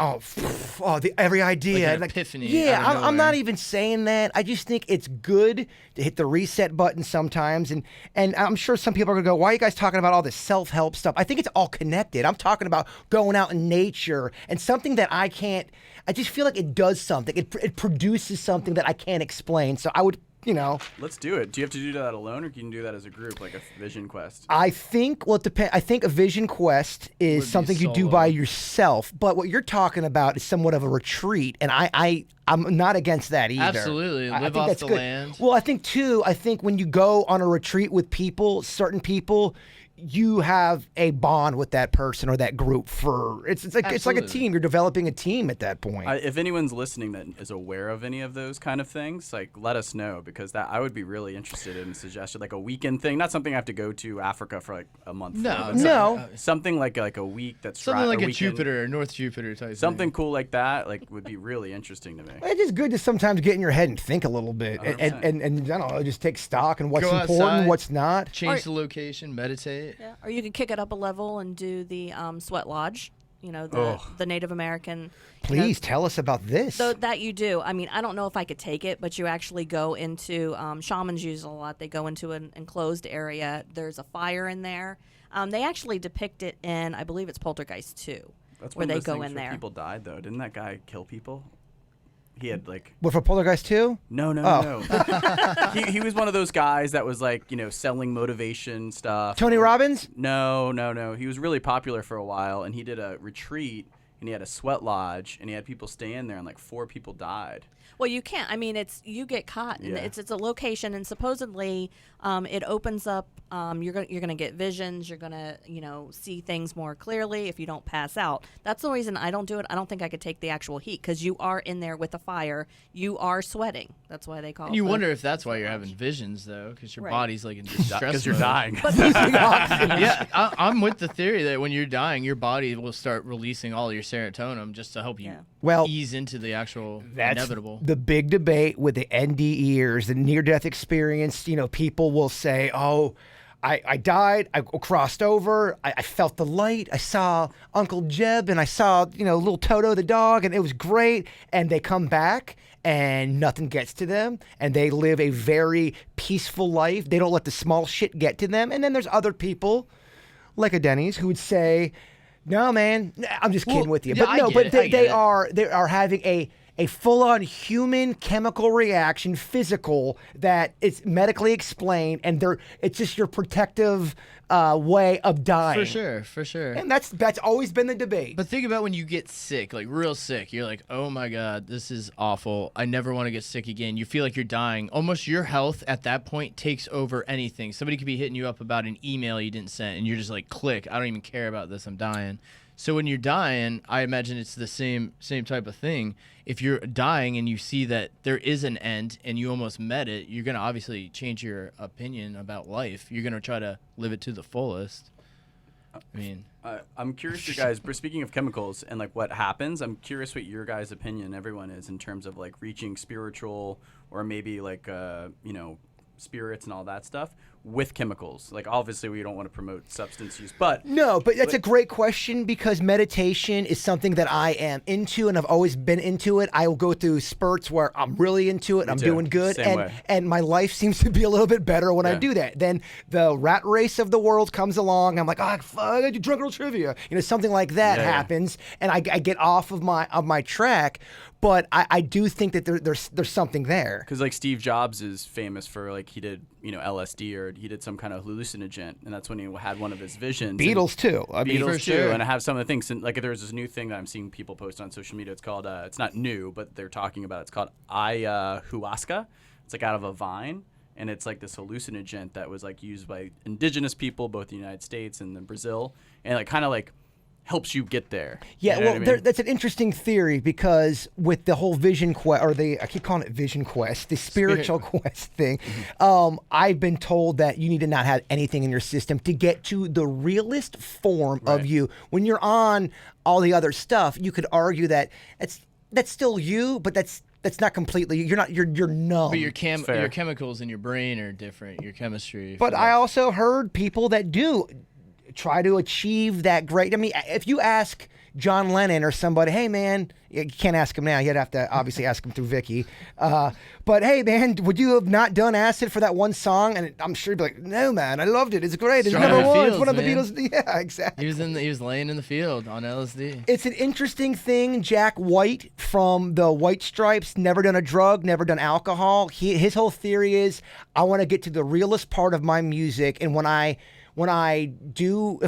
every idea, Like an epiphany Yeah, out of I'm not nowhere. even saying that. I just think it's good to hit the reset button sometimes, and I'm sure some people are gonna go, "Why are you guys talking about all this self-help stuff?" I think it's all connected. I'm talking about going out in nature and something that I can't. I just feel like it does something. It produces something that I can't explain. So I would. Let's do it. Do you have to do that alone, or can you do that as a group, like a vision quest? I think, well, it depends. I think a vision quest Would is be something you do solo. by yourself. But what you're talking about is somewhat of a retreat, and I'm not against that either. Absolutely. I Live think off that's the good. land. Well, I think too. I think when you go on a retreat with people, certain people, you have a bond with that person or that group for it's like a Absolutely. team. You're developing a team at that point. If anyone's listening that is aware of any of those kind of things, like let us know, because that I would be really interested in a suggestion, like a weekend thing, not something I have to go to Africa for like a month. No, for, but no. something like a week that's Something like a weekend, Jupiter or North Jupiter type something thing. cool like that, like would be really interesting to me. It's just good to sometimes get in your head and think a little bit, 100%. and I don't know, just take stock and what's Go important, outside. what's not. Change the location, meditate. or you could kick it up a level and do the sweat lodge. the Native American. Please tell us about this. So that you do. I mean, I don't know if I could take it, but you actually go into, shamans use it a lot. They go into an enclosed area. There's a fire in there. They actually depict it in, I believe it's Poltergeist 2, That's where one of they those go things in where there. people died, though. Didn't that guy kill people? He had, like... What, for Poltergeist 2? No. He was one of those guys that was, like, selling motivation stuff. Tony Robbins? No. He was really popular for a while, and he did a retreat, and he had a sweat lodge, and he had people stay in there, and, like, 4 people died. Well, you can't. I mean, you get caught. And Yeah. it's a location, and supposedly it opens up. You're gonna get visions. You're gonna see things more clearly if you don't pass out. That's the reason I don't do it. I don't think I could take the actual heat because you are in there with a fire. You are sweating. That's why they call it. You wonder if that's why you're having visions, though, because your Right. body's like in distress. Because you're mode. dying. Yeah, I'm with the theory that when you're dying, your body will start releasing all your serotonin just to help you Well, ease into the actual That's inevitable. the big debate with the NDEers, the near-death experience. People will say, "Oh, I died. I crossed over. I felt the light. I saw Uncle Jeb, and I saw little Toto the dog, and it was great." And they come back, and nothing gets to them, and they live a very peaceful life. They don't let the small shit get to them. And then there's other people, like a Denny's, who would say, "No, man, I'm just kidding with you." yeah, But I no, get but it, I get they it. are having a full-on human chemical reaction, physical, that it's medically explained, and it's just your protective way of dying. For sure. And that's always been the debate. But think about when you get sick, like real sick. You're like, oh my God, this is awful. I never want to get sick again. You feel like you're dying. Almost your health at that point takes over anything. Somebody could be hitting you up about an email you didn't send, and you're just like, click, I don't even care about this. I'm dying. So when you're dying, I imagine it's the same type of thing. If you're dying and you see that there is an end and you almost met it, you're going to obviously change your opinion about life. You're going to try to live it to the fullest. I mean, I'm curious, you guys, speaking of chemicals and like what happens, I'm curious what your guys' opinion, everyone, is in terms of like reaching spiritual or maybe like, spirits and all that stuff with chemicals. Like, obviously, we don't want to promote substance use, but... No, but that's a great question because meditation is something that I am into and I've always been into it. I will go through spurts where I'm really into it. I'm too. doing good. Same way. And my life seems to be a little bit better when I do that. Then the rat race of the world comes along. I'm like, fuck, I got to do drunk girl trivia. Something like that happens. And I get off of my track. But I do think that there's something there. Because like Steve Jobs is famous for like he did LSD or he did some kind of hallucinogen, and that's when he had one of his visions. Beatles too. I mean, Beatles for too, sure. and I have some of the things. And like there's this new thing that I'm seeing people post on social media. It's called it's not new, but they're talking about it. It's called ayahuasca. It's like out of a vine, and it's like this hallucinogen that was like used by indigenous people, both in the United States and in Brazil, and like kind of like helps you get there. Yeah, You know what I mean? that's an interesting theory because with the whole vision quest, or I keep calling it vision quest, the spiritual quest thing, I've been told that you need to not have anything in your system to get to the realist form of you. When you're on all the other stuff, you could argue that that's still you, but that's not completely. You're numb. but your chemicals in your brain are different. Your chemistry. But I also heard people that do try to achieve that great. I mean, if you ask John Lennon or somebody, hey man, you can't ask him now. You'd have to obviously ask him through Vicky. But hey man, would you have not done acid for that one song? And I'm sure he'd be like, no man, I loved it. It's great. It's Strong number in the one. It's fields, one of the man. Beatles. Yeah, exactly. He was laying in the field on LSD. It's an interesting thing. Jack White from the White Stripes, never done a drug, never done alcohol. His whole theory is, I want to get to the realest part of my music, and if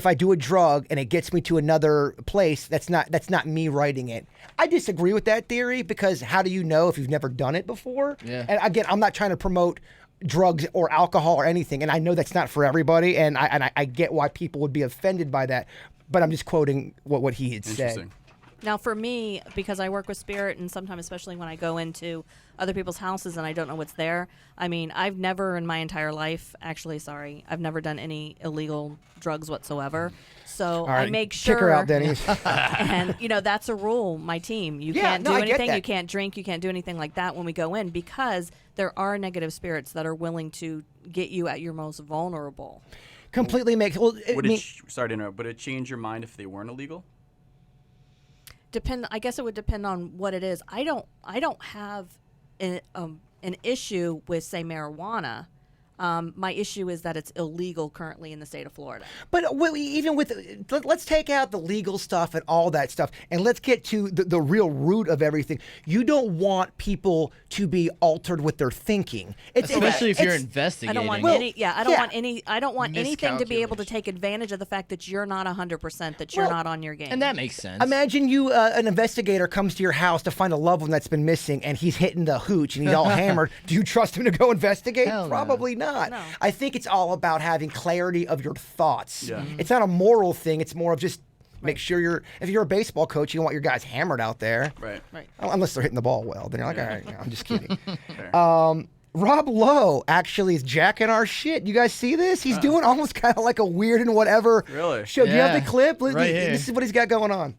I do a drug and it gets me to another place, that's not me writing it. I disagree with that theory because how do you know if you've never done it before? Yeah. And again, I'm not trying to promote drugs or alcohol or anything, and I know that's not for everybody, and I get why people would be offended by that, but I'm just quoting what he had said. Interesting. Now, for me, because I work with spirit, and sometimes, especially when I go into other people's houses and I don't know what's there, I mean, I've never in my entire life, I've never done any illegal drugs whatsoever. So All right, I make sure. kick her out, Denny's. And, that's a rule, my team. You Yeah, can't no, do I get anything. that. You can't drink. You can't do anything like that when we go in because there are negative spirits that are willing to get you at your most vulnerable. Completely makes. Well, Sorry to interrupt. Would it change your mind if they weren't illegal? depend. I guess it would depend on what it is. I don't have an issue with, say, marijuana. My issue is that it's illegal currently in the state of Florida. But even with, let's take out the legal stuff and all that stuff, and let's get to the real root of everything. You don't want people to be altered with their thinking, Especially if you're investigating. I don't want I don't want anything to be able to take advantage of the fact that you're not 100%, that you're not on your game. And that makes sense. Imagine you, an investigator comes to your house to find a loved one that's been missing, and he's hitting the hooch and he's all hammered. Do you trust him to go investigate? Hell no. Probably not. No. I think it's all about having clarity of your thoughts. Yeah. It's not a moral thing. It's more of just make sure if you're a baseball coach, you don't want your guys hammered out there. Right. Unless they're hitting the ball well. Then you're like, all right, I'm just kidding. Rob Lowe actually is jacking our shit. You guys see this? He's doing almost kind of like a weird and whatever Really? show. Do you have Yeah. the clip? Right here. This is what he's got going on.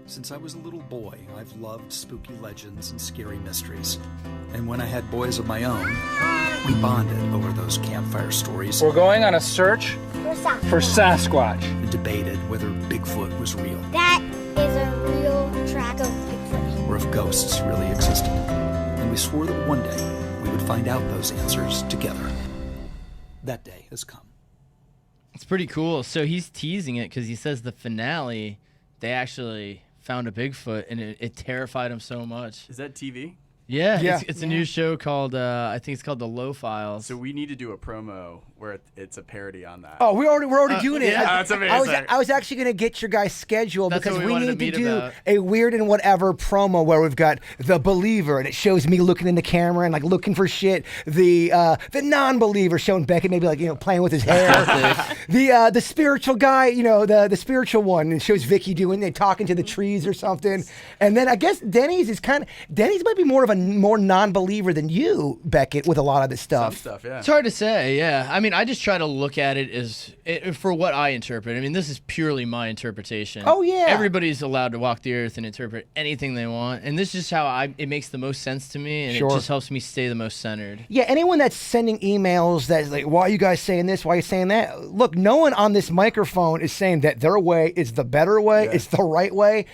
Since I was a little boy, I've loved spooky legends and scary mysteries. And when I had boys of my own, we bonded over those campfire stories We're going on a search for Sasquatch. and debated whether Bigfoot was real That is a real track of Bigfoot. or if ghosts really existed. And we swore that one day we would find out those answers together. That day has come. It's pretty cool. So he's teasing it because he says the finale, they actually found a Bigfoot, and it terrified him so much. Is that TV? Yeah, Yeah. it's a new show called, I think it's called The Low Files. So we need to do a promo where it's a parody on that. Oh, we're already doing it. yeah, that's amazing. I was actually going to get your guys' schedule That's because what we we wanted need to to meet do about. a weird and whatever promo where we've got the believer and it shows me looking in the camera and like looking for shit. The non-believer showing Beckett maybe like playing with his hair. the spiritual guy, the spiritual one, and shows Vicky doing talking to the trees or something. And then I guess Denny's might be more of a more non-believer than you, Beckett, with a lot of this Some stuff. stuff, yeah. It's hard to say, yeah. I mean, I just try to look at it as for what I interpret. I mean, this is purely my interpretation. Oh, yeah. Everybody's allowed to walk the earth and interpret anything they want, and this is how it makes the most sense to me, and Sure. it just helps me stay the most centered. Yeah, anyone that's sending emails that's like, why are you guys saying this? Why are you saying that? Look, no one on this microphone is saying that their way is the better way, it's the right way.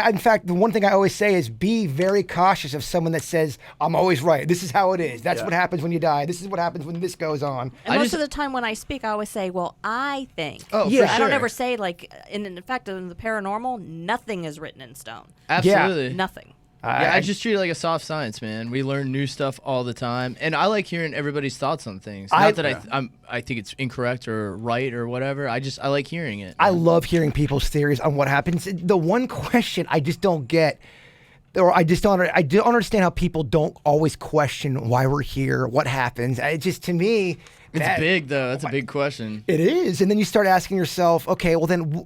In fact, the one thing I always say is be very cautious of someone that says, I'm always right. This is how it is. That's what happens when you die. This is what happens when this goes on. And most of the time when I speak, I always say, well, I think. Oh, Yeah. for I don't sure. ever say, like, in fact, in the paranormal, nothing is written in stone. Absolutely. Nothing. Yeah, I just treat it like a soft science, man. We learn new stuff all the time, and I like hearing everybody's thoughts on things. Not that I think it's incorrect or right or whatever. I like hearing it. I love hearing people's theories on what happens. The one question I just don't get, or I don't understand how people don't always question why we're here, what happens. It just, to me, It's big though. That's a big question. It is. And then you start asking yourself, okay, well then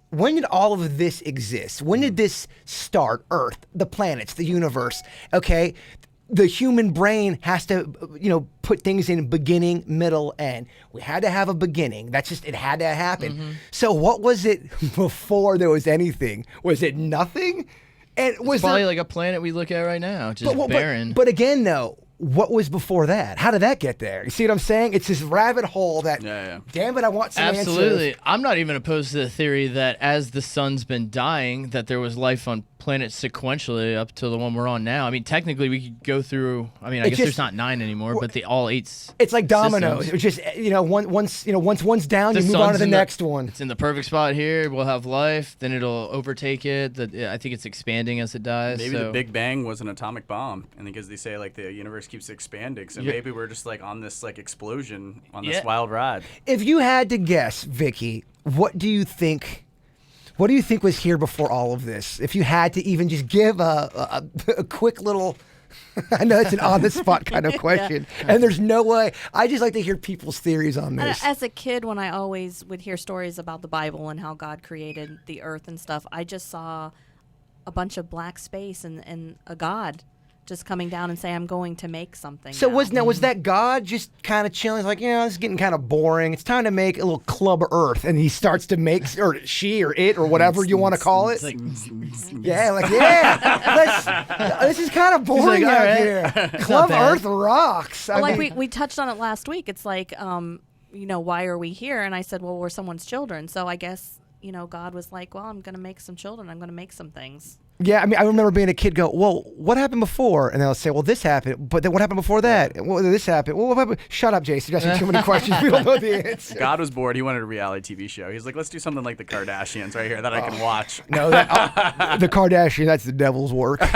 when did all of this exist? When did this start? Earth, the planets, the universe. Okay, the human brain has to, put things in beginning, middle, end. We had to have a beginning. That's just, it had to happen. So what was it before there was anything? Was it nothing? And was Probably there, like a planet we look at right now, just barren. But again, though, what was before that? How did that get there? You see what I'm saying? It's this rabbit hole that, damn it, I want some Absolutely. answers. I'm not even opposed to the theory that as the sun's been dying, that there was life on planets sequentially up to the one we're on now. I mean, technically, we could go through. I mean, I guess there's not 9 anymore, but they all 8. It's like dominoes. systems. It's just once one's down, you move on to sun's the in next one. It's in the perfect spot here. We'll have life. Then it'll overtake it. I think it's expanding as it dies. Maybe so. the Big Bang was an atomic bomb, and because they say like the universe keeps expanding, so maybe we're just like on this like explosion on this wild ride. If you had to guess, Vicky, what do you think? What do you think was here before all of this? If you had to even just give a quick little, I know it's an on-the-spot kind of question, and there's no way. I just like to hear people's theories on this. As a kid, when I always would hear stories about the Bible and how God created the earth and stuff, I just saw a bunch of black space and a God just coming down and say, I'm going to make something. So now. was that God just kind of chilling? He's like, this is getting kind of boring. It's time to make a little club Earth, and he starts to make, or she, or it, or whatever you want to call it. This is kind of boring like, out all right. here. Club bad. Earth rocks. I Well, mean, like we touched on it last week. It's like, why are we here? And I said, well, we're someone's children. So I guess God was like, well, I'm going to make some children. I'm going to make some things. Yeah, I mean, I remember being a kid go, well, what happened before? And they'll say, well, this happened, but then what happened before that? Well, this happened. Well, what happened? Shut up, Jason. You're asking too many questions. We don't know the answer. God was bored. He wanted a reality TV show. He's like, let's do something like the Kardashians right here that I can watch. No, the Kardashian, that's the devil's work. Do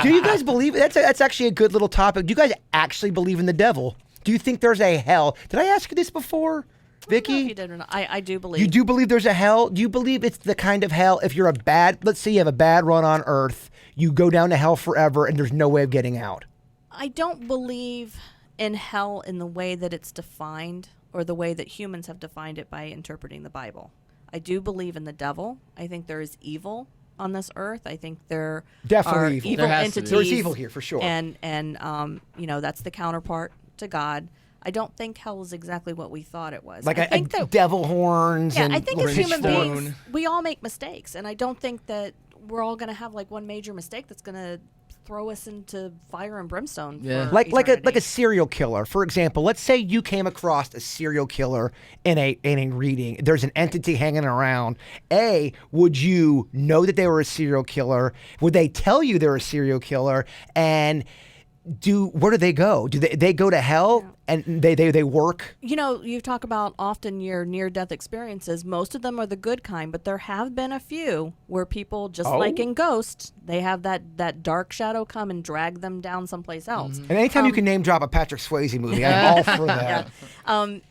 you guys believe, that's actually a good little topic. Do you guys actually believe in the devil? Do you think there's a hell? Did I ask you this before? Vicky? I don't know if you did or not. I do believe. You do believe there's a hell? Do you believe it's the kind of hell if you're let's say you have a bad run on earth, you go down to hell forever and there's no way of getting out? I don't believe in hell in the way that it's defined or the way that humans have defined it by interpreting the Bible. I do believe in the devil. I think there is evil on this earth. I think there Definitely are evil. evil There has to be. entities. There's evil here for sure. And that's the counterpart to God. I don't think hell is exactly what we thought it was. Like I a think that, devil horns yeah, and I think as human pitchfork. beings, we all make mistakes, and I don't think that we're all going to have like one major mistake that's going to throw us into fire and brimstone. Yeah. For like a eternity. serial killer. For example, let's say you came across a serial killer in a reading. There's an entity hanging around. Would you know that they were a serial killer? Would they tell you they're a serial killer? And where do they go? Do they go to hell and they work? You talk about often your near-death experiences. Most of them are the good kind, but there have been a few where people, just like in Ghost, they have that dark shadow come and drag them down someplace else. And anytime you can name drop a Patrick Swayze movie, I'm all for that.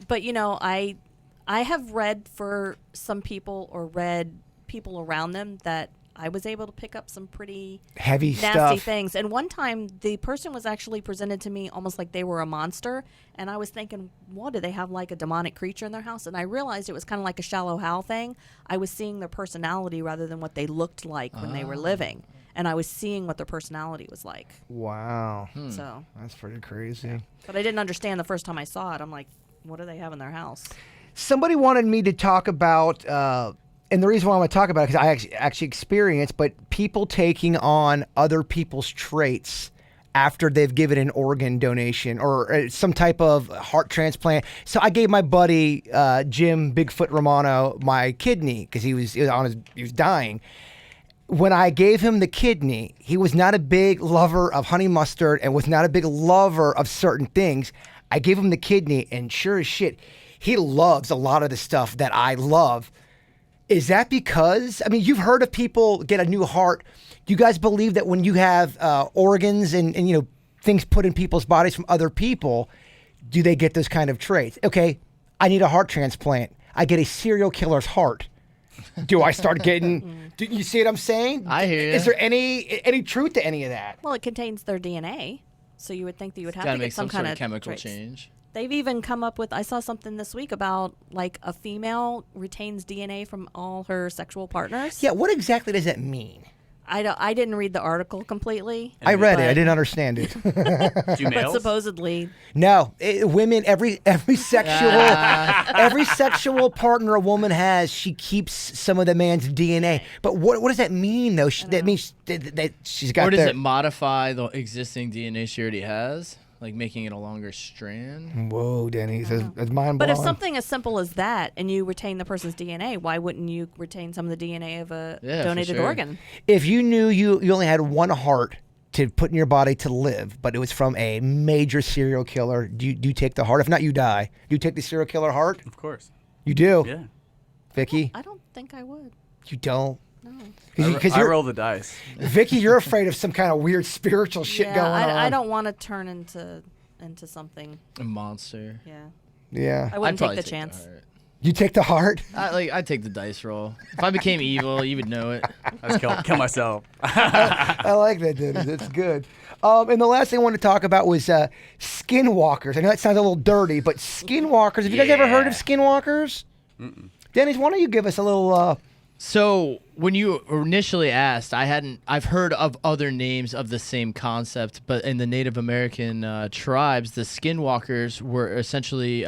But I have read for some people or read people around them that I was able to pick up some pretty Heavy nasty stuff. things. And one time, the person was actually presented to me almost like they were a monster. And I was thinking, do they have like a demonic creature in their house? And I realized it was kind of like a Shallow Hal thing. I was seeing their personality rather than what they looked like when they were living. And I was seeing what their personality was like. Wow. So, That's pretty crazy. but I didn't understand the first time I saw it. I'm like, what do they have in their house? Somebody wanted me to talk about, and the reason why I want to talk about it because I actually experienced, but people taking on other people's traits after they've given an organ donation or some type of heart transplant. So I gave my buddy Jim Bigfoot Romano my kidney because he was dying. When I gave him the kidney, he was not a big lover of honey mustard and was not a big lover of certain things. I gave him the kidney, and sure as shit, he loves a lot of the stuff that I love. Is that because, you've heard of people get a new heart. Do you guys believe that when you have organs and things put in people's bodies from other people, do they get those kind of traits? Okay, I need a heart transplant. I get a serial killer's heart. Do I start getting, do you see what I'm saying? I hear you. Is there any truth to any of that? Well, it contains their DNA. So you would think that you would have Gotta to get make some kind sort of chemical traits. change. They've even come up with, I saw something this week about like a female retains DNA from all her sexual partners. Yeah, what exactly does that mean? I didn't read the article completely. I read it. I but- didn't understand it. Do But males? supposedly, No, women. Every sexual partner a woman has, she keeps some of the man's DNA. But what does that mean though? That means that she's got. Or does it modify the existing DNA she already has? Like making it a longer strand? Whoa, Denny, that's mind blowing. but if something as simple as that and you retain the person's DNA, why wouldn't you retain some of the DNA of a Yeah, for donated sure. organ? If you knew you only had one heart to put in your body to live, but it was from a major serial killer, do you take the heart? If not, you die. Do you take the serial killer heart? Of course. You do. Yeah. Vicky, I don't think I would. you don't. No. Because I roll the dice. Vicky, you're afraid of some kind of weird spiritual shit Yeah, going on. I don't want to turn into something. A monster. Yeah. Yeah. I wouldn't take probably the take chance. heart. You take the heart? I'd take the dice roll. If I became evil, you would know it. I just kill myself. I like that, dude. That's good. And the last thing I wanted to talk about was Skinwalkers. I know that sounds a little dirty, but Skinwalkers. Have you guys ever heard of Skinwalkers? Dennis, why don't you give us a little... So when you initially asked, I've heard of other names of the same concept, but in the Native American tribes, the Skinwalkers were essentially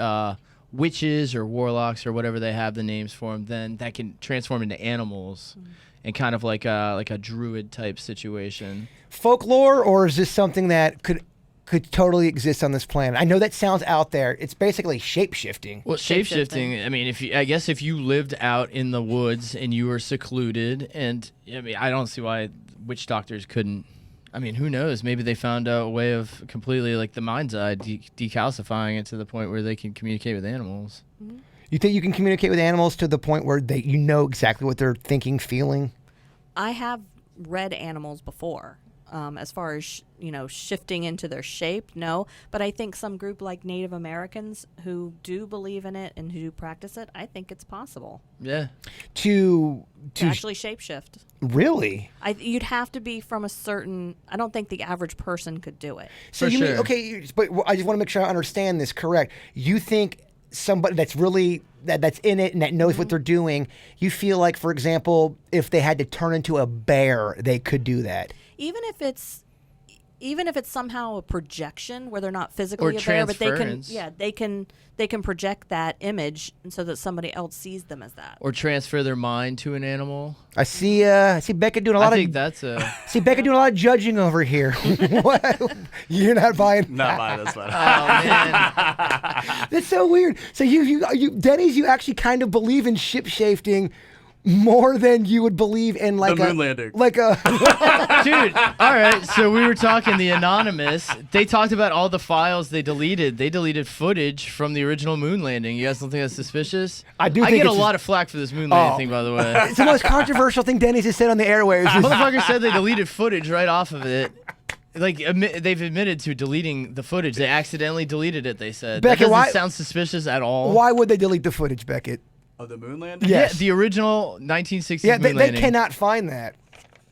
witches or warlocks or whatever they have the names for them. Then that can transform into animals, and kind of like a druid type situation. folklore, or is this something that could could totally exist on this planet? I know that sounds out there. It's basically shape-shifting. Well, shape-shifting, I mean, I guess if you lived out in the woods and you were secluded, and I mean, I don't see why witch doctors couldn't. I mean, who knows? Maybe they found a way of completely, like the mind's eye, decalcifying it to the point where they can communicate with animals. Mm-hmm. You think you can communicate with animals to the point where you know exactly what they're thinking, feeling? I have read animals before. As far as shifting into their shape, no. But I think some group like Native Americans who do believe in it and who do practice it, I think it's possible. Yeah. To actually shapeshift. Really? You'd have to be from a certain. I don't think the average person could do it. So For you sure. mean, okay? But I just want to make sure I understand this correct. You think somebody that's really that's in it and that knows what they're doing. You feel like, for example, if they had to turn into a bear, they could do that. Even if it's somehow a projection where they're not physically Or a bear, but transference. they can project that image and so that somebody else sees them as that. Or transfer their mind to an animal. I see Beckett doing a lot I think that's see Beckett doing a lot of judging over here. What? You're not buying. Not buying this one. Oh, man. That's so weird. So you Denny's, you actually kind of believe in ship-shifting more than you would believe in like The moon landing. Like a Dude, all right, so we were talking the Anonymous. They talked about all the files they deleted. They deleted footage from the original moon landing. You guys don't think that's suspicious? I do I think get a it's lot of flack for this moon landing thing, by the way. it's the most controversial thing Denny's has said on the airwaves. is- Motherfucker said they deleted footage right off of it. Like, they've admitted to deleting the footage. They accidentally deleted it, they said. Beckett, That doesn't why- sound suspicious at all. Why would they delete the footage, Beckett? Of the moon landing? Yes. Yeah, the original 1960s Yeah, moon they landing. cannot find that,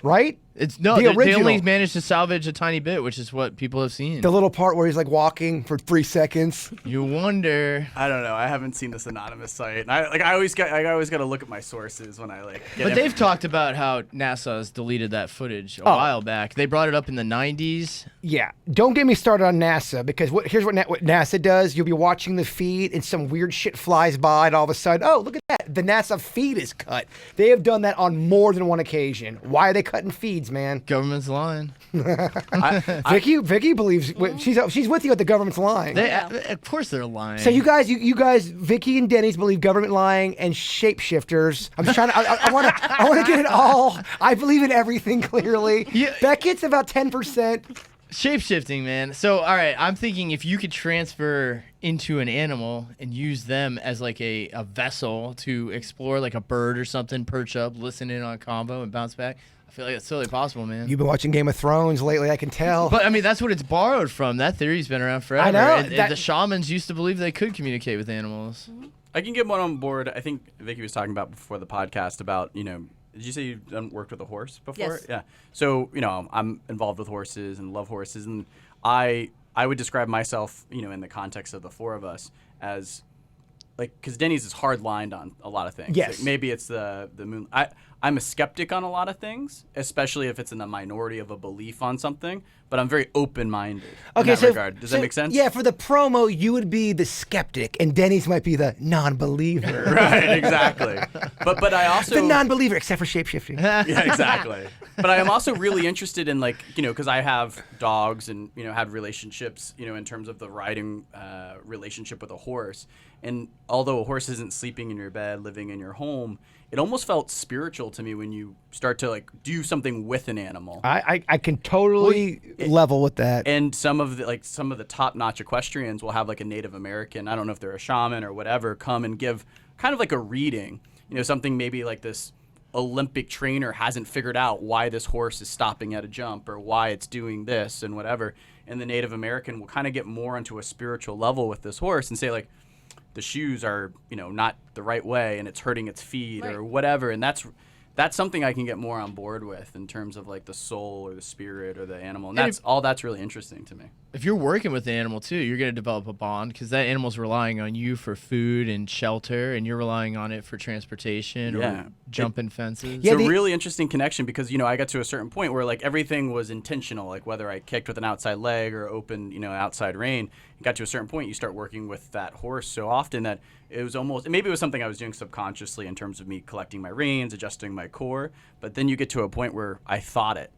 right? It's no, The they only original. managed to salvage a tiny bit, which is what people have seen. The little part where he's like walking for 3 seconds. You wonder. I don't know. I haven't seen this anonymous site. And I always got to look at my sources when I get But they've talked about how NASA's deleted that footage a while back. They brought it up in the 90s. Yeah, don't get me started on NASA because here's what NASA does. You'll be watching the feed and some weird shit flies by and all of a sudden, oh, look at that. The NASA feed is cut. They have done that on more than one occasion. Why are they cutting feeds, man? Government's lying. Vicky believes she's with you at the government's lying. Of course they're lying. So you guys, Vicky and Denny's believe government lying and shapeshifters. I'm just trying to. I want to get it all. I believe in everything clearly. Yeah. Beckett's about 10%. Shape-shifting, man. So, all right, I'm thinking if you could transfer into an animal and use them as like a vessel to explore, like a bird or something, perch up, listen in on a combo, and bounce back. I feel like it's totally possible, man. You've been watching Game of Thrones lately, I can tell. But I mean, that's what it's borrowed from. That theory's been around forever. I know, And the shamans used to believe they could communicate with animals. I can get one on board. I think Vicky was talking about before the podcast about, did you say you've worked with a horse before? Yes. Yeah. So, I'm involved with horses and love horses. And I would describe myself, in the context of the four of us as because Denny's is hard lined on a lot of things. Yes. Like maybe it's the moon. I'm a skeptic on a lot of things, especially if it's in the minority of a belief on something, but I'm very open-minded in that regard. Does that make sense? Yeah, for the promo, you would be the skeptic, and Denny's might be the non-believer. Right, exactly. But I also... The non-believer, except for shapeshifting. Yeah, exactly. But I am also really interested in because I have dogs and, had relationships, in terms of the riding relationship with a horse. And although a horse isn't sleeping in your bed, living in your home, it almost felt spiritual to me when you start to do something with an animal. I can totally level with that. And some of the top-notch equestrians will have a Native American, I don't know if they're a shaman or whatever, come and give kind of like a reading. Something maybe like this Olympic trainer hasn't figured out why this horse is stopping at a jump or why it's doing this and whatever. And the Native American will kind of get more onto a spiritual level with this horse and say the shoes are, not the right way and it's hurting its feet or whatever. And that's something I can get more on board with in terms of the soul or the spirit or the animal. And that's really interesting to me. If you're working with the animal too, you're going to develop a bond because that animal's relying on you for food and shelter, and you're relying on it for transportation or jumping fences. It's a really interesting connection because, I got to a certain point where everything was intentional, whether I kicked with an outside leg or opened, outside rein. It got to a certain point, you start working with that horse so often that it was maybe it was something I was doing subconsciously in terms of me collecting my reins, adjusting my core, but then you get to a point where I thought it,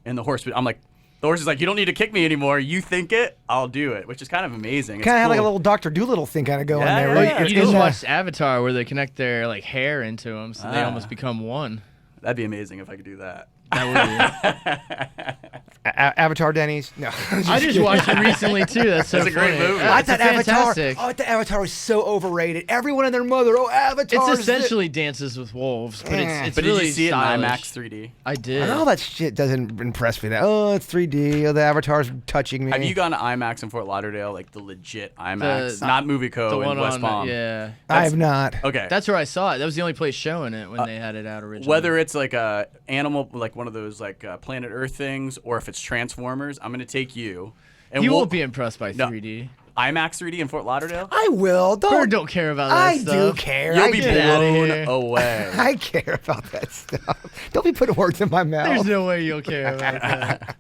and the horse, I'm like, The horse is like, you don't need to kick me anymore. You think it, I'll do it, which is kind of amazing. It's Kind of have like a cool. little Dr. Doolittle thing kind of going Yeah, there, yeah, right? yeah. You In just the- watched Avatar where they connect their like hair into them, so they almost become one. That'd be amazing if I could do that. That would be. Avatar Denny's. No, I just watched it recently too. That's so It's a great funny. movie. Yeah, I it's thought Avatar. fantastic. Oh, I thought Avatar was so overrated. Everyone and their mother. Oh, Avatar. It's essentially Dances with Wolves, but it's But really did you see stylish. it in IMAX 3D? I did. All that shit doesn't impress me. Oh, it's 3D. Oh, the Avatar's touching me. Have you gone to IMAX in Fort Lauderdale, like the legit IMAX, The- not Movie Co. the in one West on Palm? yeah. I have not. Okay. That's where I saw it. That was the only place showing it when they had it out originally. Whether it's like a animal, like one of those like Planet Earth things, or if it's Transformers, I'm gonna take you. And you we'll won't be impressed by No. 3D. IMAX 3D in Fort Lauderdale. I will. Bird don't care about that I stuff. do care. You'll I be do. Get outta blown here. away. I care about that stuff. Don't be putting words in my mouth. There's no way you'll care about that.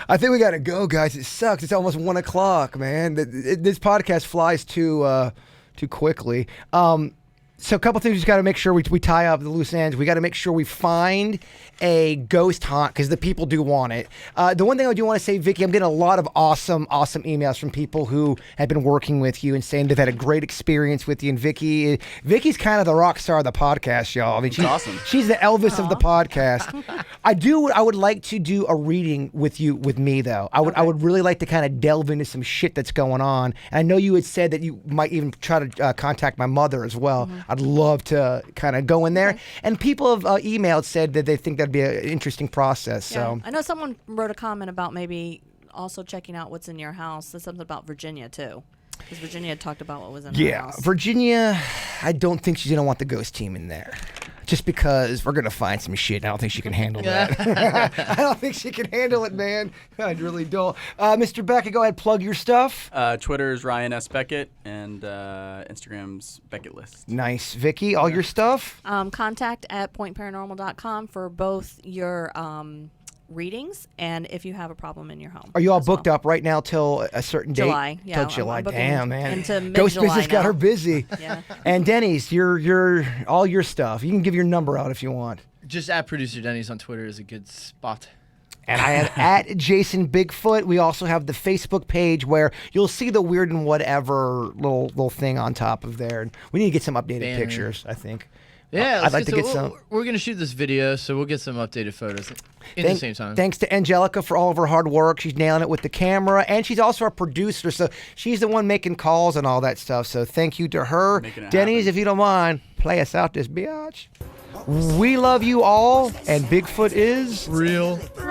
I think we gotta go, guys. It sucks. It's almost 1 o'clock, man. This podcast flies too quickly. So a couple things we just got to make sure we tie up the loose ends. We got to make sure we find a ghost hunt because the people do want it. The one thing I do want to say, Vicky, I'm getting a lot of awesome emails from people who have been working with you and saying they've had a great experience with you. And Vicky's kind of the rock star of the podcast, y'all. I mean, she's awesome. She's the Elvis of the podcast. I would like to do a reading with me though. I would really like to kind of delve into some shit that's going on. And I know you had said that you might even try to contact my mother as well. I'd love to kind of go in there. And people have emailed said that they think that'd be an interesting process. Yeah. So I know someone wrote a comment about maybe also checking out what's in your house. There's something about Virginia too, because Virginia had talked about what was in her house. Virginia, I don't think she's gonna want the ghost team in there. Just because we're gonna find some shit. And I don't think she can handle that. I don't think she can handle it, man. I really don't. Mr. Beckett, go ahead, plug your stuff. Twitter's Ryan S. Beckett, and Instagram's Beckett List. Nice, Vicky. All your stuff. Contact at pointparanormal.com for both your readings and if you have a problem in your home. Are you all as well. booked up right now till a certain date? July, yeah, Till I'm July. booking Damn, man. into Ghost mid-July business got now. her busy. Yeah. And Denny's, your all your stuff. You can give your number out if you want. Just at Producer Denny's on Twitter is a good spot. And I am at Jason Bigfoot. We also have the Facebook page where you'll see the weird and whatever little thing on top of there. And we need to get some updated Banner. pictures, I think. Yeah, I'd like to get we're- some. We're gonna shoot this video, so we'll get some updated photos in the same time. Thanks to Angelica for all of her hard work. She's nailing it with the camera, and she's also our producer, so she's the one making calls and all that stuff. So thank you to her. Making it Denny's, happen. if you don't mind, play us out this biatch. We love you all, and Bigfoot is Real. Real.